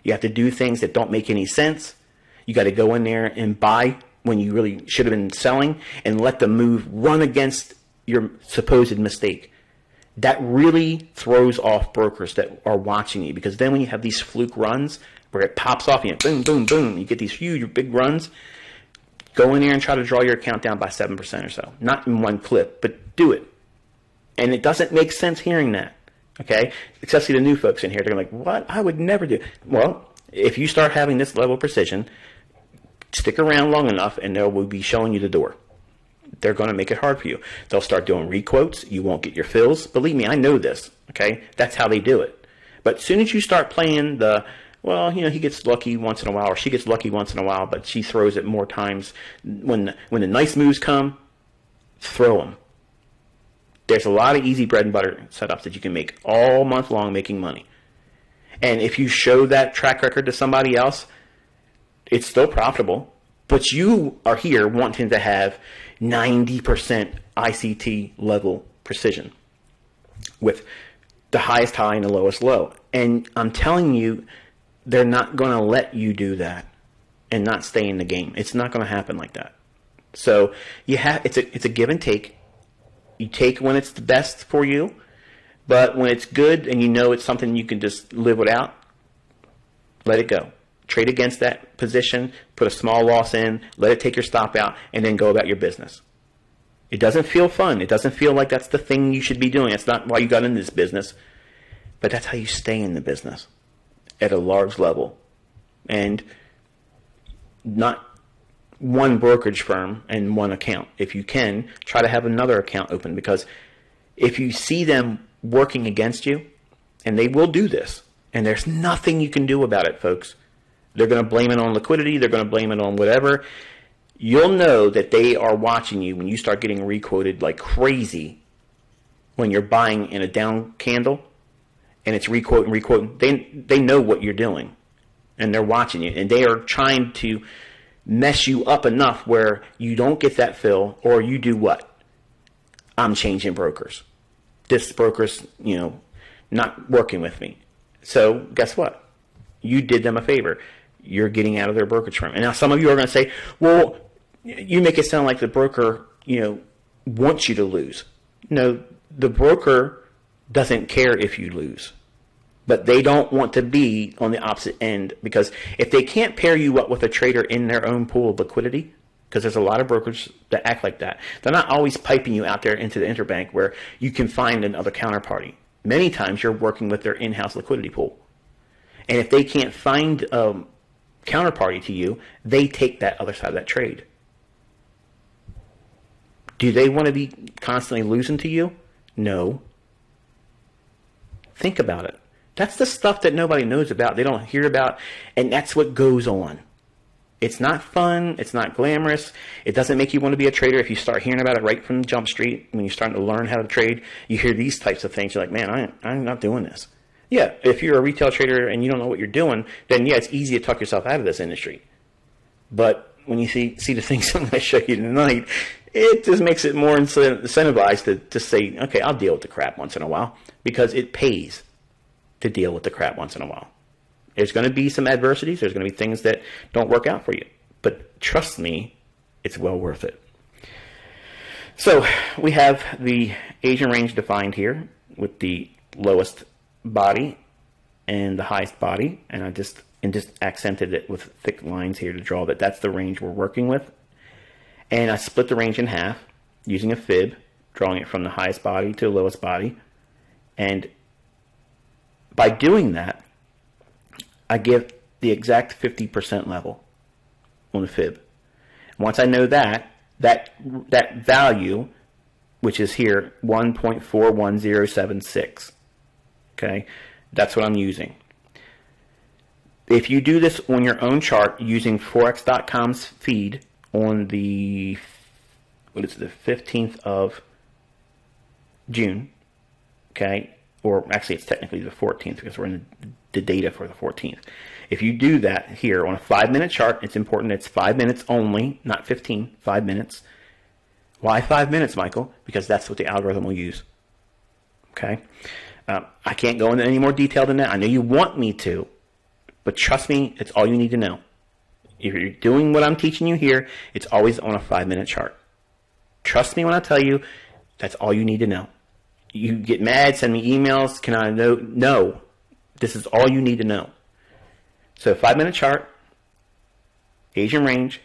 You have to do things that don't make any sense. You got to go in there and buy when you really should have been selling, and let the move run against your supposed mistake. That really throws off brokers that are watching you, because then when you have these fluke runs where it pops off and you boom, boom, boom, you get these huge big runs, go in there and try to draw your account down by 7% or so. Not in one clip, but do it. And it doesn't make sense hearing that, okay? Especially the new folks in here. They're like, what? I would never do. Well, if you start having this level of precision, stick around long enough and they will be showing you the door. They're going to make it hard for you. They'll start doing requotes. You won't get your fills. Believe me, I know this, okay? That's how they do it. But as soon as you start playing he gets lucky once in a while, or she gets lucky once in a while, but she throws it more times. When the nice moves come, throw them. There's a lot of easy bread and butter setups that you can make all month long making money. And if you show that track record to somebody else, it's still profitable. But you are here wanting to have 90% ICT level precision with the highest high and the lowest low. And I'm telling you, they're not going to let you do that and not stay in the game. It's not going to happen like that. So it's a give and take. You take when it's the best for you, but when it's good and you know it's something you can just live without, let it go. Trade against that position, put a small loss in, let it take your stop out, and then go about your business. It doesn't feel fun. It doesn't feel like that's the thing you should be doing. It's not why you got into this business. But that's how you stay in the business at a large level. And not one brokerage firm and one account. If you can, try to have another account open, because if you see them working against you, and they will do this, and there's nothing you can do about it, folks. They're going to blame it on liquidity. They're going to blame it on whatever. You'll know that they are watching you when you start getting requoted like crazy when you're buying in a down candle and it's requoting, requoting. They know what you're doing, and they're watching you, and they are trying to mess you up enough where you don't get that fill, or you do what? I'm changing brokers. This broker's, not working with me. So guess what? You did them a favor. You're getting out of their brokerage firm. And now some of you are going to say, well, you make it sound like the broker, wants you to lose. No, the broker doesn't care if you lose. But they don't want to be on the opposite end, because if they can't pair you up with a trader in their own pool of liquidity, because there's a lot of brokers that act like that. They're not always piping you out there into the interbank where you can find another counterparty. Many times you're working with their in-house liquidity pool. And if they can't find a counterparty to you, they take that other side of that trade. Do they want to be constantly losing to you? No. Think about it. That's the stuff that nobody knows about. They don't hear about, and that's what goes on. It's not fun. It's not glamorous. It doesn't make you want to be a trader. If you start hearing about it right from Jump Street, when you're starting to learn how to trade, you hear these types of things. You're like, man, I'm not doing this. Yeah, if you're a retail trader and you don't know what you're doing, then yeah, it's easy to tuck yourself out of this industry. But when you see the things I'm going to show you tonight, it just makes it more incentivized to just say, okay, I'll deal with the crap once in a while, because it pays to deal with the crap once in a while. There's going to be some adversities. There's going to be things that don't work out for you. But trust me, it's well worth it. So we have the Asian range defined here with the lowest body and the highest body. And I just accented it with thick lines here to draw that that's the range we're working with. And I split the range in half using a fib, drawing it from the highest body to the lowest body. And by doing that, I give the exact 50% level on the fib. Once I know that value, which is here, 1.41076, okay, that's what I'm using. If you do this on your own chart using Forex.com's feed on the 15th of June, okay, or actually it's technically the 14th because we're in the data for the 14th. If you do that here on a 5-minute chart, it's important it's 5 minutes only, not 15, 5 minutes. Why 5 minutes, Michael? Because that's what the algorithm will use. Okay? I can't go into any more detail than that. I know you want me to, but trust me, it's all you need to know. If you're doing what I'm teaching you here, it's always on a 5-minute chart. Trust me when I tell you, that's all you need to know. You get mad, send me emails, can I know? No. This is all you need to know. So 5-minute chart, Asian range.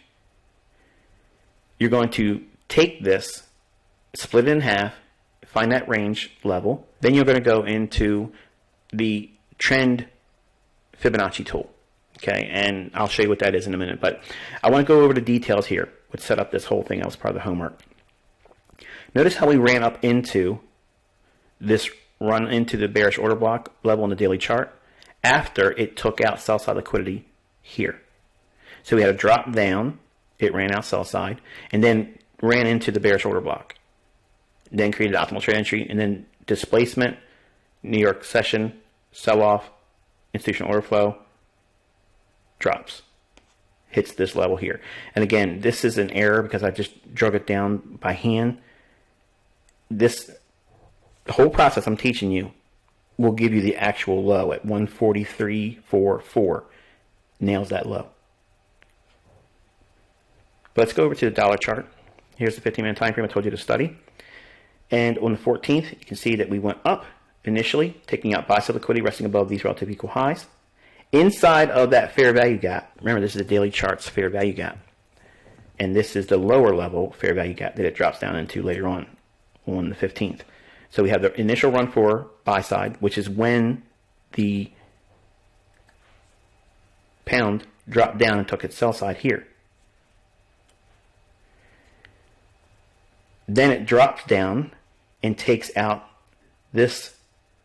You're going to take this, split it in half, find that range level. Then you're going to go into the trend Fibonacci tool. Okay, and I'll show you what that is in a minute. But I want to go over the details here, which set up this whole thing. That was part of the homework. Notice how we ran up into this run into the bearish order block level on the daily chart after it took out sell side liquidity here. So we had a drop down, it ran out sell side, and then ran into the bearish order block. Then created optimal trade entry, and then displacement, New York session, sell off, institutional order flow, drops, hits this level here. And again, this is an error because I just drug it down by hand. The whole process I'm teaching you will give you the actual low at 143.44. Nails that low. But let's go over to the dollar chart. Here's the 15-minute time frame I told you to study. And on the 14th, you can see that we went up initially, taking out buy side liquidity, resting above these relative equal highs. Inside of that fair value gap, remember this is the daily chart's fair value gap. And this is the lower level fair value gap that it drops down into later on the 15th. So we have the initial run for buy side, which is when the pound dropped down and took its sell side here. Then it drops down and takes out this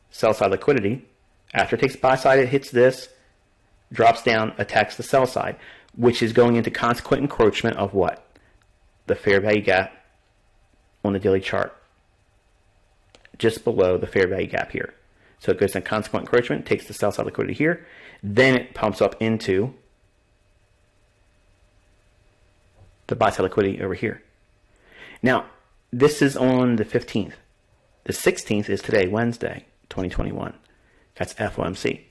sell side liquidity. After it takes buy side, it hits this, drops down, attacks the sell side, which is going into consequent encroachment of what? The fair value gap on the daily chart, just below the fair value gap here. So it goes into consequent encroachment, takes the sell side liquidity here, then it pumps up into the buy side liquidity over here. Now, this is on the 15th. The 16th is today, Wednesday, 2021. That's FOMC.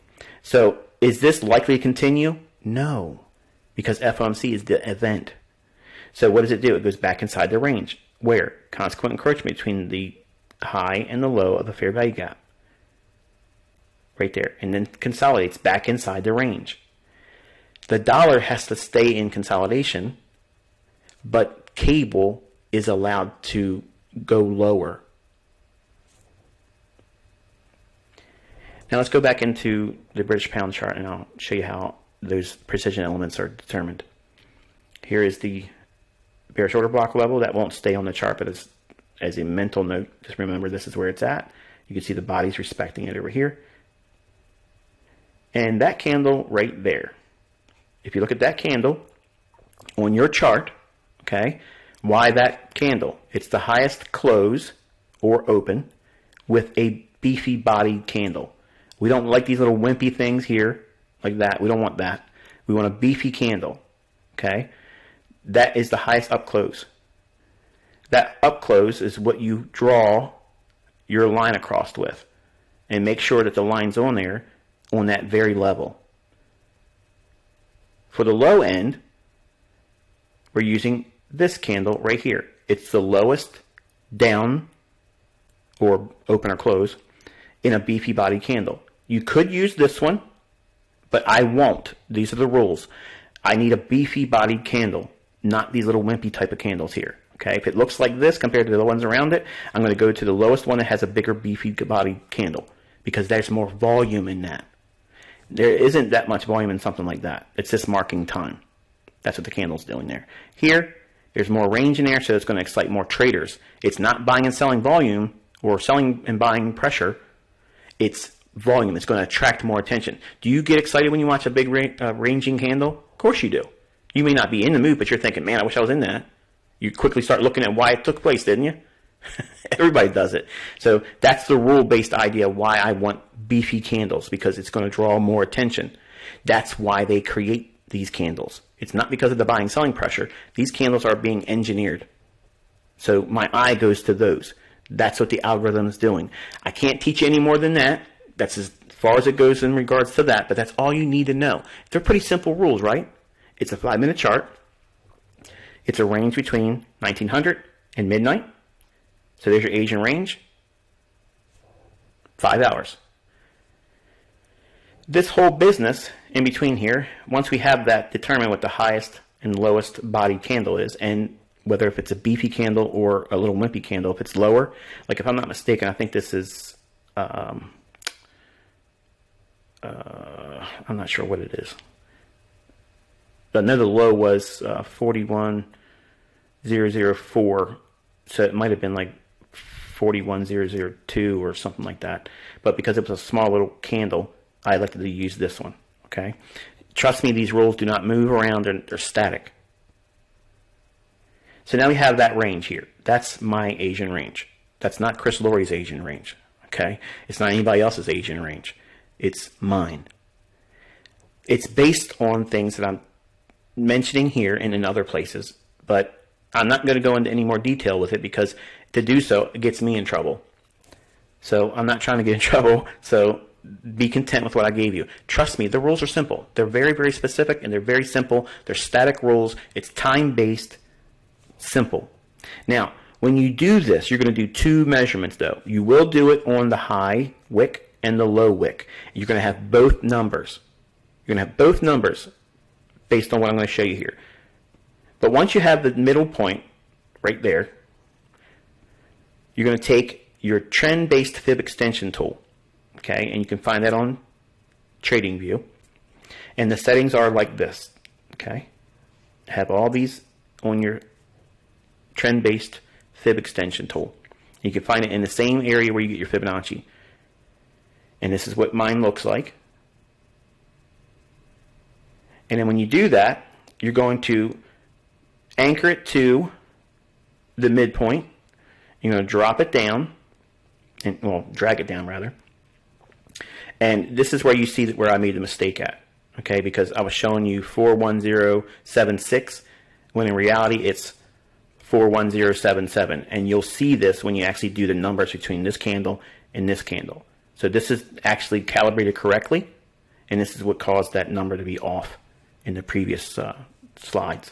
So is this likely to continue? No, because FOMC is the event. So what does it do? It goes back inside the range. Where? Consequent encroachment between the high and the low of the fair value gap. Right there. And then consolidates back inside the range. The dollar has to stay in consolidation, but cable is allowed to go lower. Now let's go back into the British pound chart and I'll show you how those precision elements are determined. Here is the bearish order block level. That won't stay on the chart, but as a mental note, just remember this is where it's at. You can see the body's respecting it over here. And that candle right there, if you look at that candle on your chart, okay, why that candle? It's the highest close or open with a beefy bodied candle. We don't like these little wimpy things here like that. We don't want that. We want a beefy candle, okay? That is the highest up close. That up close is what you draw your line across with, and make sure that the line's on there on that very level. For the low end, we're using this candle right here. It's the lowest down or open or close in a beefy body candle. You could use this one, but I won't. These are the rules. I need a beefy bodied candle, not these little wimpy type of candles here. Okay, if it looks like this compared to the ones around it, I'm going to go to the lowest one that has a bigger beefy bodied candle because there's more volume in that. There isn't that much volume in something like that. It's just marking time. That's what the candle's doing there. Here, there's more range in there, so it's going to excite more traders. It's not buying and selling volume or selling and buying pressure. It's volume. It's going to attract more attention. Do you get excited when you watch a big ranging candle? Of course you do. You may not be in the mood, but you're thinking, man, I wish I was in that. You quickly start looking at why it took place, didn't you? Everybody does it. So that's the rule-based idea why I want beefy candles, because it's going to draw more attention. That's why they create these candles. It's not because of the buying selling pressure. These candles are being engineered. So my eye goes to those. That's what the algorithm is doing. I can't teach you any more than that. That's as far as it goes in regards to that, but that's all you need to know. They're pretty simple rules, right? It's a 5-minute chart. It's a range between 1900 and midnight. So there's your Asian range. 5 hours. This whole business in between here, once we have that, determine what the highest and lowest body candle is, and whether if it's a beefy candle or a little wimpy candle. If it's lower, like if I'm not mistaken, I think this is, I'm not sure what it is. But I know the low was 41,004, so it might have been like 41,002 or something like that. But because it was a small little candle, I elected to use this one. Okay, trust me, these rules do not move around; they're static. So now we have that range here. That's my Asian range. That's not Chris Laurie's Asian range. Okay, it's not anybody else's Asian range. It's mine. It's based on things that I'm mentioning here and in other places, but I'm not going to go into any more detail with it because to do so, it gets me in trouble. So I'm not trying to get in trouble, so be content with what I gave you. Trust me, the rules are simple. They're very, very specific, and they're very simple. They're static rules. It's time-based, simple. Now, when you do this, you're going to do two measurements, though. You will do it on the high wick and the low wick. You're going to have both numbers. You're going to have both numbers based on what I'm going to show you here. But once you have the middle point right there, you're going to take your trend-based fib extension tool, okay, and you can find that on TradingView. And the settings are like this, okay. Have all these on your trend-based fib extension tool. You can find it in the same area where you get your Fibonacci. And this is what mine looks like. And then when you do that, you're going to anchor it to the midpoint. You're going to drop it down, and well, drag it down rather. And this is where you see where I made the mistake at, okay? Because I was showing you 41076, when in reality it's 41077, and you'll see this when you actually do the numbers between this candle and this candle. So this is actually calibrated correctly, and this is what caused that number to be off in the previous slides.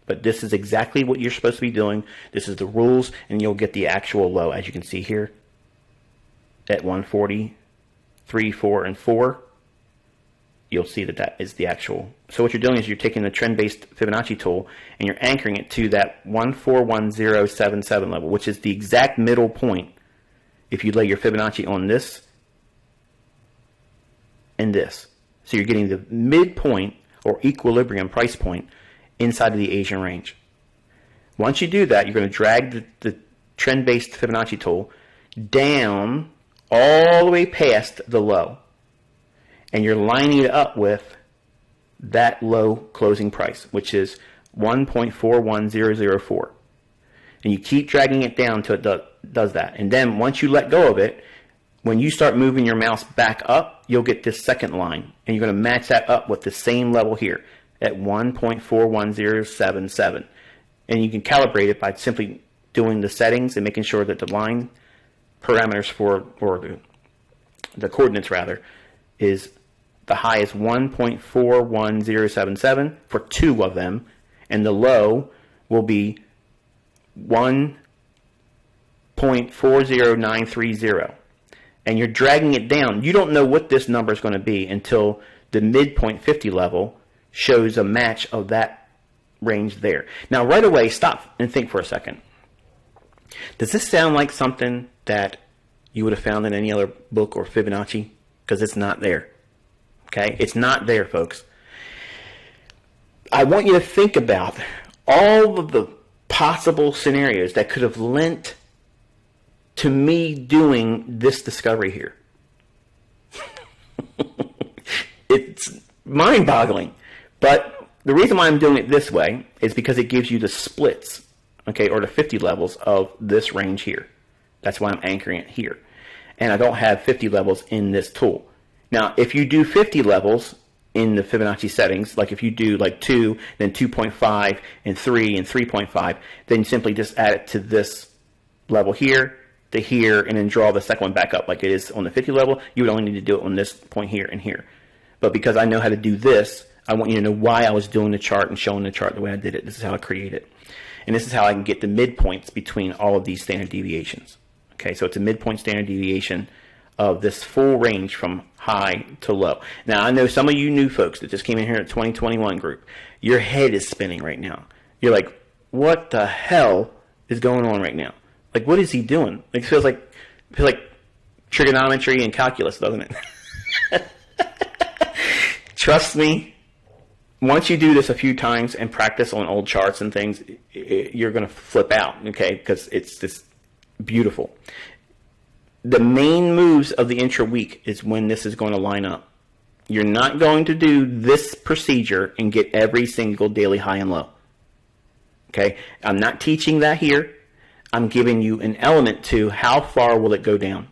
But this is exactly what you're supposed to be doing. This is the rules, and you'll get the actual low, as you can see here, at 143, 4, and 4. You'll see that that is the actual. So what you're doing is you're taking the trend-based Fibonacci tool, and you're anchoring it to that 141077 level, which is the exact middle point if you lay your Fibonacci on this and this. So you're getting the midpoint or equilibrium price point inside of the Asian range. Once you do that, you're going to drag the trend-based Fibonacci tool down all the way past the low. And you're lining it up with that low closing price, which is 1.41004. And you keep dragging it down until it does that. And then once you let go of it, when you start moving your mouse back up, you'll get this second line. And you're going to match that up with the same level here at 1.41077. And you can calibrate it by simply doing the settings and making sure that the line parameters for, or the coordinates rather, is the high is 1.41077 for 2 of them, and the low will be 1.40930. And you're dragging it down. You don't know what this number is going to be until the midpoint 50 level shows a match of that range there. Now right away, stop and think for a second. Does this sound like something that you would have found in any other book or Fibonacci? Because it's not there. Okay? It's not there, folks. I want you to think about all of the possible scenarios that could have lent to me doing this discovery here. It's mind-boggling. But the reason why I'm doing it this way is because it gives you the splits, okay, or the 50 levels of this range here. That's why I'm anchoring it here. And I don't have 50 levels in this tool. Now, if you do 50 levels in the Fibonacci settings, like if you do like 2, then 2.5, and 3, and 3.5, then you simply just add it to this level here, to here, and then draw the second one back up like it is on the 50 level. You would only need to do it on this point here and here. But because I know how to do this, I want you to know why I was doing the chart and showing the chart the way I did it. This is how I create it. And this is how I can get the midpoints between all of these standard deviations. Okay, so it's a midpoint standard deviation of this full range from high to low. Now, I know some of you new folks that just came in here at 2021 group, your head is spinning right now. You're like, what the hell is going on right now? Like, what is he doing? Like, it feels like trigonometry and calculus, doesn't it? Trust me, once you do this a few times and practice on old charts and things, you're going to flip out, okay, because it's just beautiful. The main moves of the intra-week is when this is going to line up. You're not going to do this procedure and get every single daily high and low. Okay? I'm not teaching that here. I'm giving you an element to how far will it go down.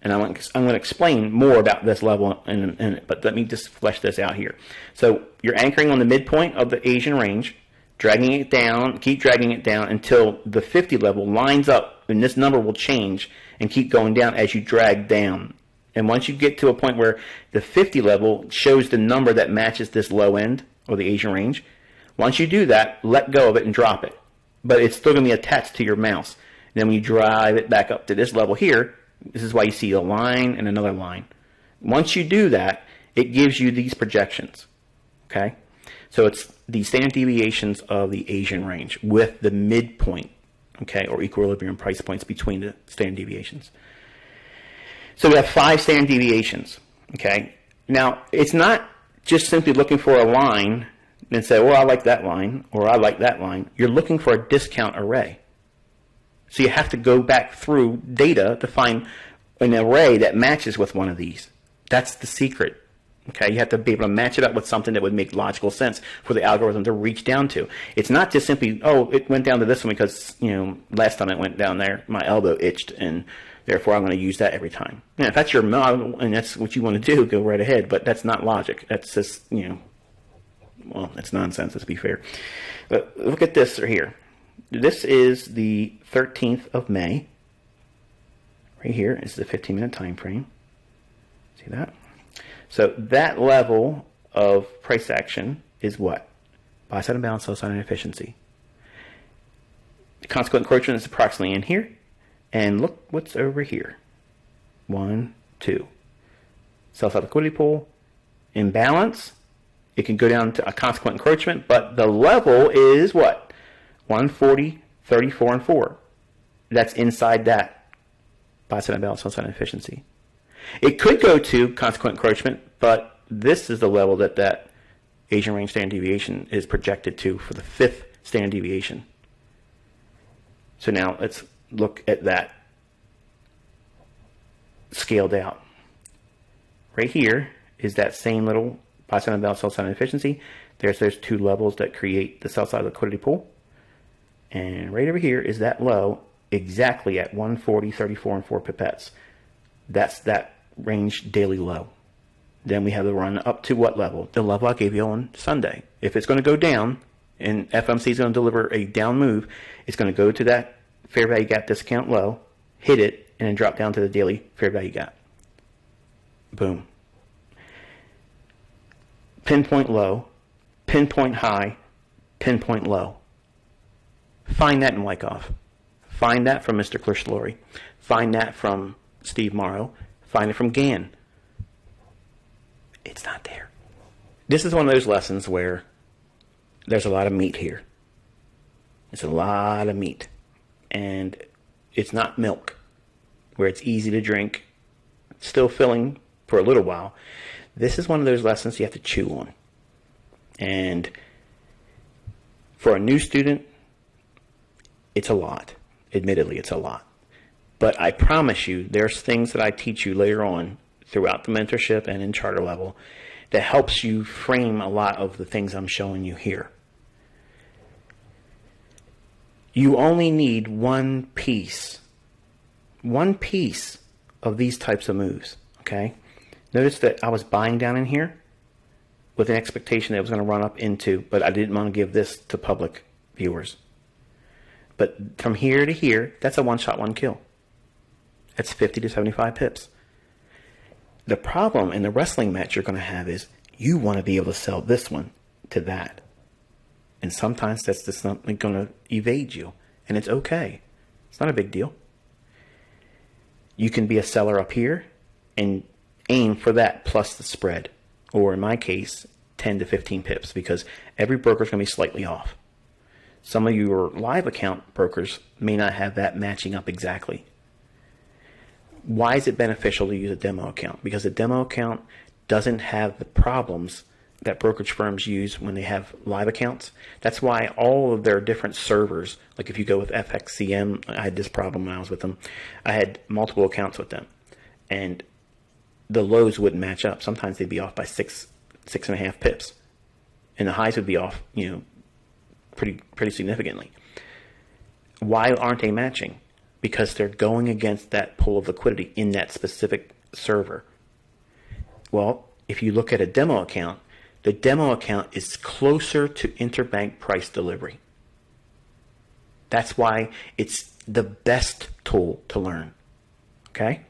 And I'm going to explain more about this level in a minute, but let me just flesh this out here. So you're anchoring on the midpoint of the Asian range, dragging it down, keep dragging it down until the 50 level lines up, and this number will change and keep going down as you drag down. And once you get to a point where the 50 level shows the number that matches this low end, or the Asian range, once you do that, let go of it and drop it. But it's still going to be attached to your mouse. And then when you drive it back up to this level here, this is why you see a line and another line. Once you do that, it gives you these projections. Okay? So it's the standard deviations of the Asian range with the midpoint, okay, or equilibrium price points between the standard deviations. So we have 5 standard deviations, okay. Now, it's not just simply looking for a line and say, well, I like that line, or I like that line. You're looking for a discount array. So you have to go back through data to find an array that matches with one of these. That's the secret. Okay, you have to be able to match it up with something that would make logical sense for the algorithm to reach down to. It's not just simply, oh, it went down to this one because, last time it went down there, my elbow itched, and therefore I'm going to use that every time. Now, if that's your model and that's what you want to do, go right ahead, but that's not logic. That's just, well, it's nonsense, let's be fair. But look at this right here. This is the 13th of May. Right here is the 15-minute time frame. See that? So that level of price action is what? Buy side imbalance, sell side inefficiency. The consequent encroachment is approximately in here. And look what's over here. 1, 2. Sell side liquidity pool. Imbalance. It can go down to a consequent encroachment, but the level is what? 140, 34, and 4. That's inside that buy side imbalance, sell side inefficiency. It could go to consequent encroachment, but this is the level that Asian range standard deviation is projected to for the 5th standard deviation. So now let's look at that scaled out. Right here is that same little buy side imbalance, sell side inefficiency. There's 2 levels that create the sell side liquidity pool. And right over here is that low exactly at 140, 34, and 4 pipettes. That's that range daily low. Then we have the run up to what level? The level I gave you on Sunday. If it's going to go down and FMC is going to deliver a down move, it's going to go to that fair value gap discount low, hit it, and then drop down to the daily fair value gap. Boom. Pinpoint low, pinpoint high, pinpoint low. Find that in Wyckoff. Find that from Mr. Clishlori. Find that from Steve Morrow. Find it from Gann. It's not there. This is one of those lessons where there's a lot of meat here. It's a lot of meat. And it's not milk, where it's easy to drink, still filling for a little while. This is one of those lessons you have to chew on. And for a new student, it's a lot. Admittedly, it's a lot. But I promise you, there's things that I teach you later on throughout the mentorship and in charter level that helps you frame a lot of the things I'm showing you here. You only need one piece of these types of moves, okay? Notice that I was buying down in here with an expectation that it was going to run up into, but I didn't want to give this to public viewers. But from here to here, that's a one-shot, one kill. That's 50 to 75 pips. The problem in the wrestling match you're going to have is you want to be able to sell this one to that. And sometimes that's just something going to evade you. And it's okay. It's not a big deal. You can be a seller up here and aim for that plus the spread. Or in my case, 10 to 15 pips, because every broker is going to be slightly off. Some of your live account brokers may not have that matching up exactly. Why is it beneficial to use a demo account? Because a demo account doesn't have the problems that brokerage firms use when they have live accounts. That's why all of their different servers, like if you go with FXCM, I had this problem when I was with them. I had multiple accounts with them, and the lows wouldn't match up. Sometimes they'd be off by 6.5 pips, and the highs would be off, pretty significantly. Why aren't they matching? Because they're going against that pool of liquidity in that specific server. Well, if you look at a demo account, the demo account is closer to interbank price delivery. That's why it's the best tool to learn. Okay?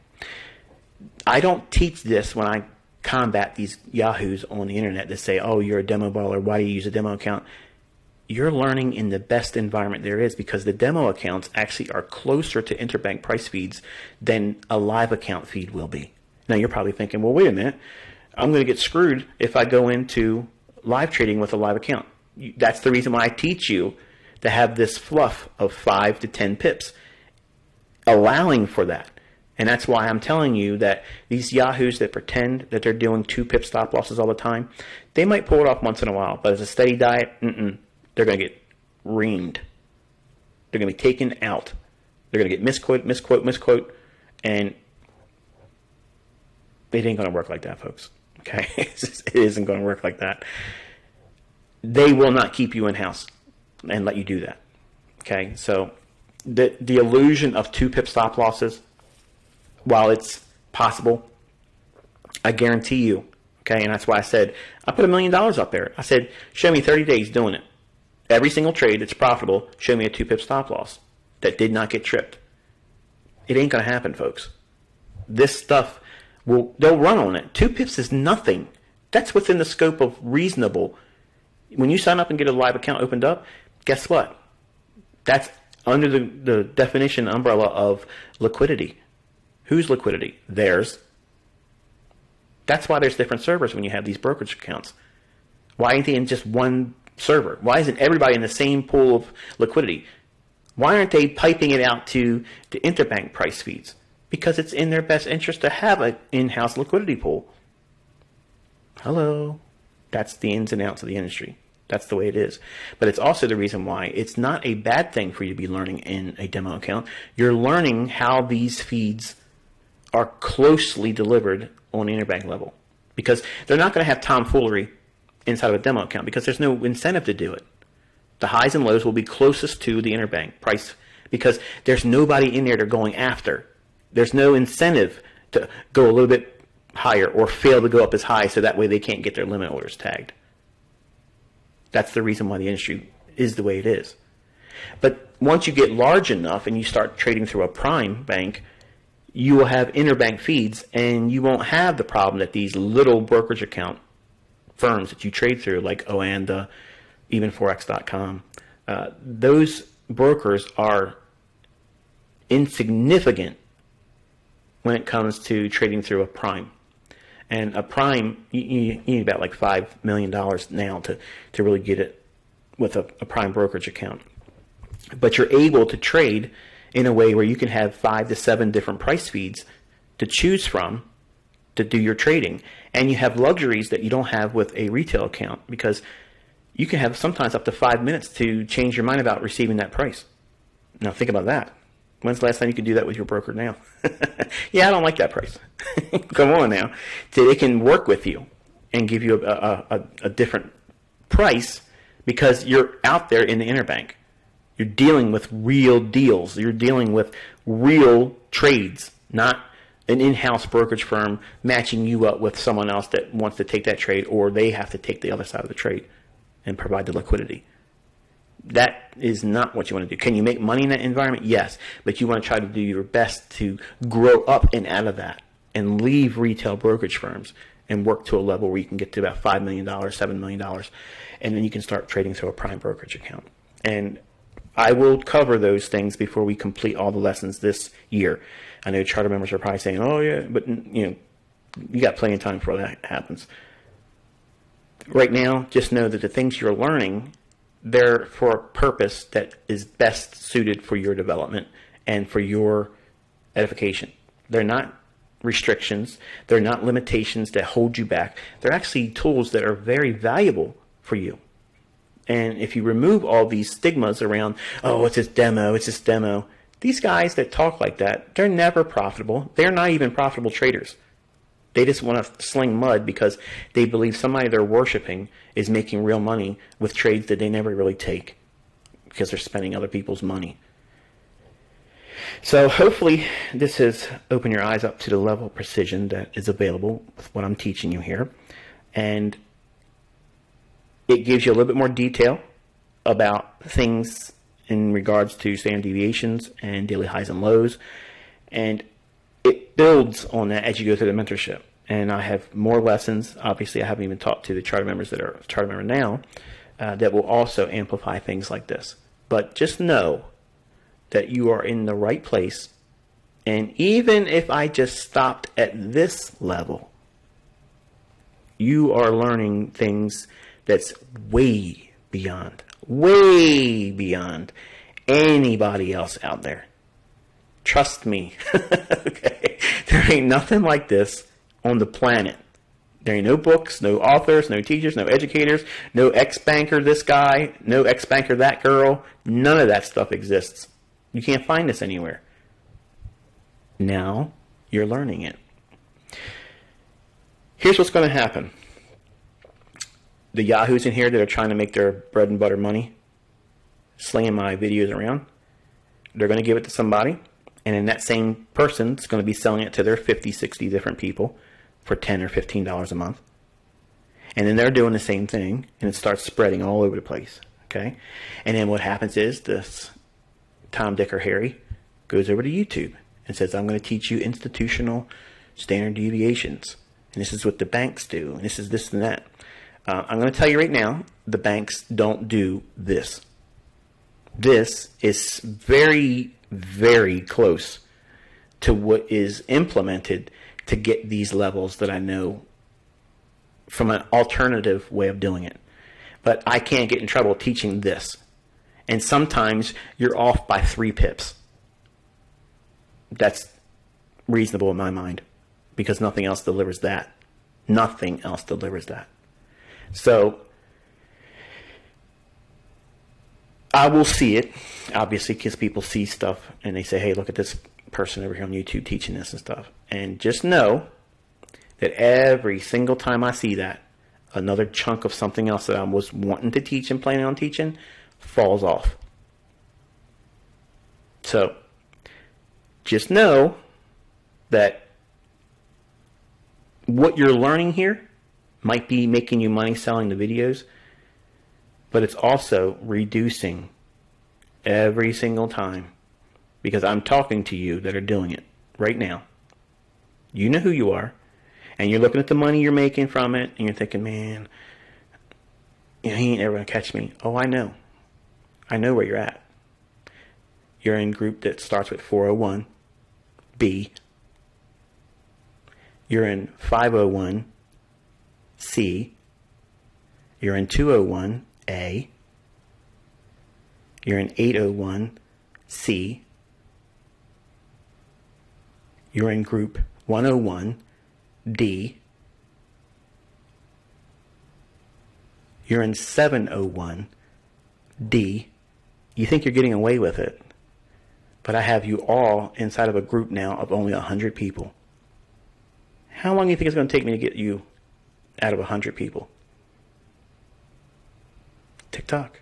I don't teach this when I combat these yahoos on the internet that say, oh, you're a demo baller, why do you use a demo account? You're learning in the best environment there is, because the demo accounts actually are closer to interbank price feeds than a live account feed will be. Now you're probably thinking, well, wait a minute, I'm going to get screwed if I go into live trading with a live account. That's the reason why I teach you to have this fluff of 5 to 10 pips, allowing for that. And that's why I'm telling you that these yahoos that pretend that they're doing 2 pip stop losses all the time, they might pull it off once in a while, but as a steady diet, they're going to get reamed. They're going to be taken out. They're going to get misquote, and it ain't going to work like that, folks. Okay? It isn't going to work like that. They will not keep you in-house and let you do that. Okay? So the illusion of 2 pip stop losses, while it's possible, I guarantee you, okay, and that's why I said, I put $1 million up there. I said, show me 30 days doing it. Every single trade that's profitable, show me a 2 pip stop loss that did not get tripped. It ain't going to happen, folks. This stuff, they'll run on it. 2 pips is nothing. That's within the scope of reasonable. When you sign up and get a live account opened up, guess what? That's under the definition umbrella of liquidity. Whose liquidity? Theirs. That's why there's different servers when you have these brokerage accounts. Why ain't they in just one server? Why isn't everybody in the same pool of liquidity? Why aren't they piping it out to the interbank price feeds? Because it's in their best interest to have an in-house liquidity pool. Hello. That's the ins and outs of the industry. That's the way it is. But it's also the reason why it's not a bad thing for you to be learning in a demo account. You're learning how these feeds are closely delivered on the interbank level, because they're not going to have tomfoolery inside of a demo account, because there's no incentive to do it. The highs and lows will be closest to the interbank price, because there's nobody in there they're going after. There's no incentive to go a little bit higher or fail to go up as high, so that way they can't get their limit orders tagged. That's the reason why the industry is the way it is. But once you get large enough and you start trading through a prime bank, you will have interbank feeds, and you won't have the problem that these little brokerage account firms that you trade through, like Oanda, even Forex.com, those brokers are insignificant when it comes to trading through a prime. And a prime, you need about like $5 million now to really get it with a prime brokerage account. But you're able to trade in a way where you can have 5 to 7 different price feeds to choose from to do your trading. And you have luxuries that you don't have with a retail account, because you can have sometimes up to 5 minutes to change your mind about receiving that price. Now think about that. When's the last time you could do that with your broker now? Yeah, I don't like that price. Come on now. So they can work with you and give you a different price, because you're out there in the interbank. You're dealing with real deals. You're dealing with real trades, not an in-house brokerage firm matching you up with someone else that wants to take that trade, or they have to take the other side of the trade and provide the liquidity. That is not what you want to do. Can you make money in that environment? Yes, but you want to try to do your best to grow up and out of that and leave retail brokerage firms and work to a level where you can get to about $5 million, $7 million, and then you can start trading through a prime brokerage account. And I will cover those things before we complete all the lessons this year. I know charter members are probably saying, oh yeah, but you got plenty of time before that happens. Right now, just know that the things you're learning, they're for a purpose that is best suited for your development and for your edification. They're not restrictions. They're not limitations that hold you back. They're actually tools that are very valuable for you. And if you remove all these stigmas around, oh, it's this demo, these guys that talk like that, they're never profitable. They're not even profitable traders. They just want to sling mud because they believe somebody they're worshiping is making real money with trades that they never really take because they're spending other people's money. So hopefully this has opened your eyes up to the level of precision that is available with what I'm teaching you here. And it gives you a little bit more detail about things in regards to standard deviations and daily highs and lows. And it builds on that as you go through the mentorship. And I have more lessons. Obviously, I haven't even talked to the charter members that are charter member now that will also amplify things like this. But just know that you are in the right place. And even if I just stopped at this level, you are learning things that's way beyond anybody else out there. Trust me. Okay? There ain't nothing like this on the planet. There ain't no books, no authors, no teachers, no educators, no ex-banker this guy, no ex-banker that girl. None of that stuff exists. You can't find this anywhere. Now you're learning it. Here's what's going to happen. The yahoos in here that are trying to make their bread and butter money, slinging my videos around, they're going to give it to somebody, and then that same person's going to be selling it to their 50, 60 different people for $10 or $15 a month. And then they're doing the same thing, and it starts spreading all over the place. Okay? And then what happens is this Tom, Dick, or Harry goes over to YouTube and says, I'm going to teach you institutional standard deviations. And this is what the banks do. And this is this and that. I'm going to tell you right now, the banks don't do this. This is very, very close to what is implemented to get these levels that I know from an alternative way of doing it. But I can't get in trouble teaching this. And sometimes you're off by 3 pips. That's reasonable in my mind, because nothing else delivers that. Nothing else delivers that. So I will see it, obviously, because people see stuff and they say, hey, look at this person over here on YouTube teaching this and stuff. And just know that every single time I see that, another chunk of something else that I was wanting to teach and planning on teaching falls off. So just know that what you're learning here might be making you money selling the videos, but it's also reducing every single time, because I'm talking to you that are doing it right now. You know who you are, and you're looking at the money you're making from it, and you're thinking, man, he ain't ever going to catch me. Oh, I know. I know where you're at. You're in a group that starts with 401B. You're in 501C. You're in 201A. You're in 801C. You're in group 101D. You're in 701D. You think you're getting away with it, but I have you all inside of a group now of only 100 people. How long do you think it's going to take me to get you out of 100 people? TikTok.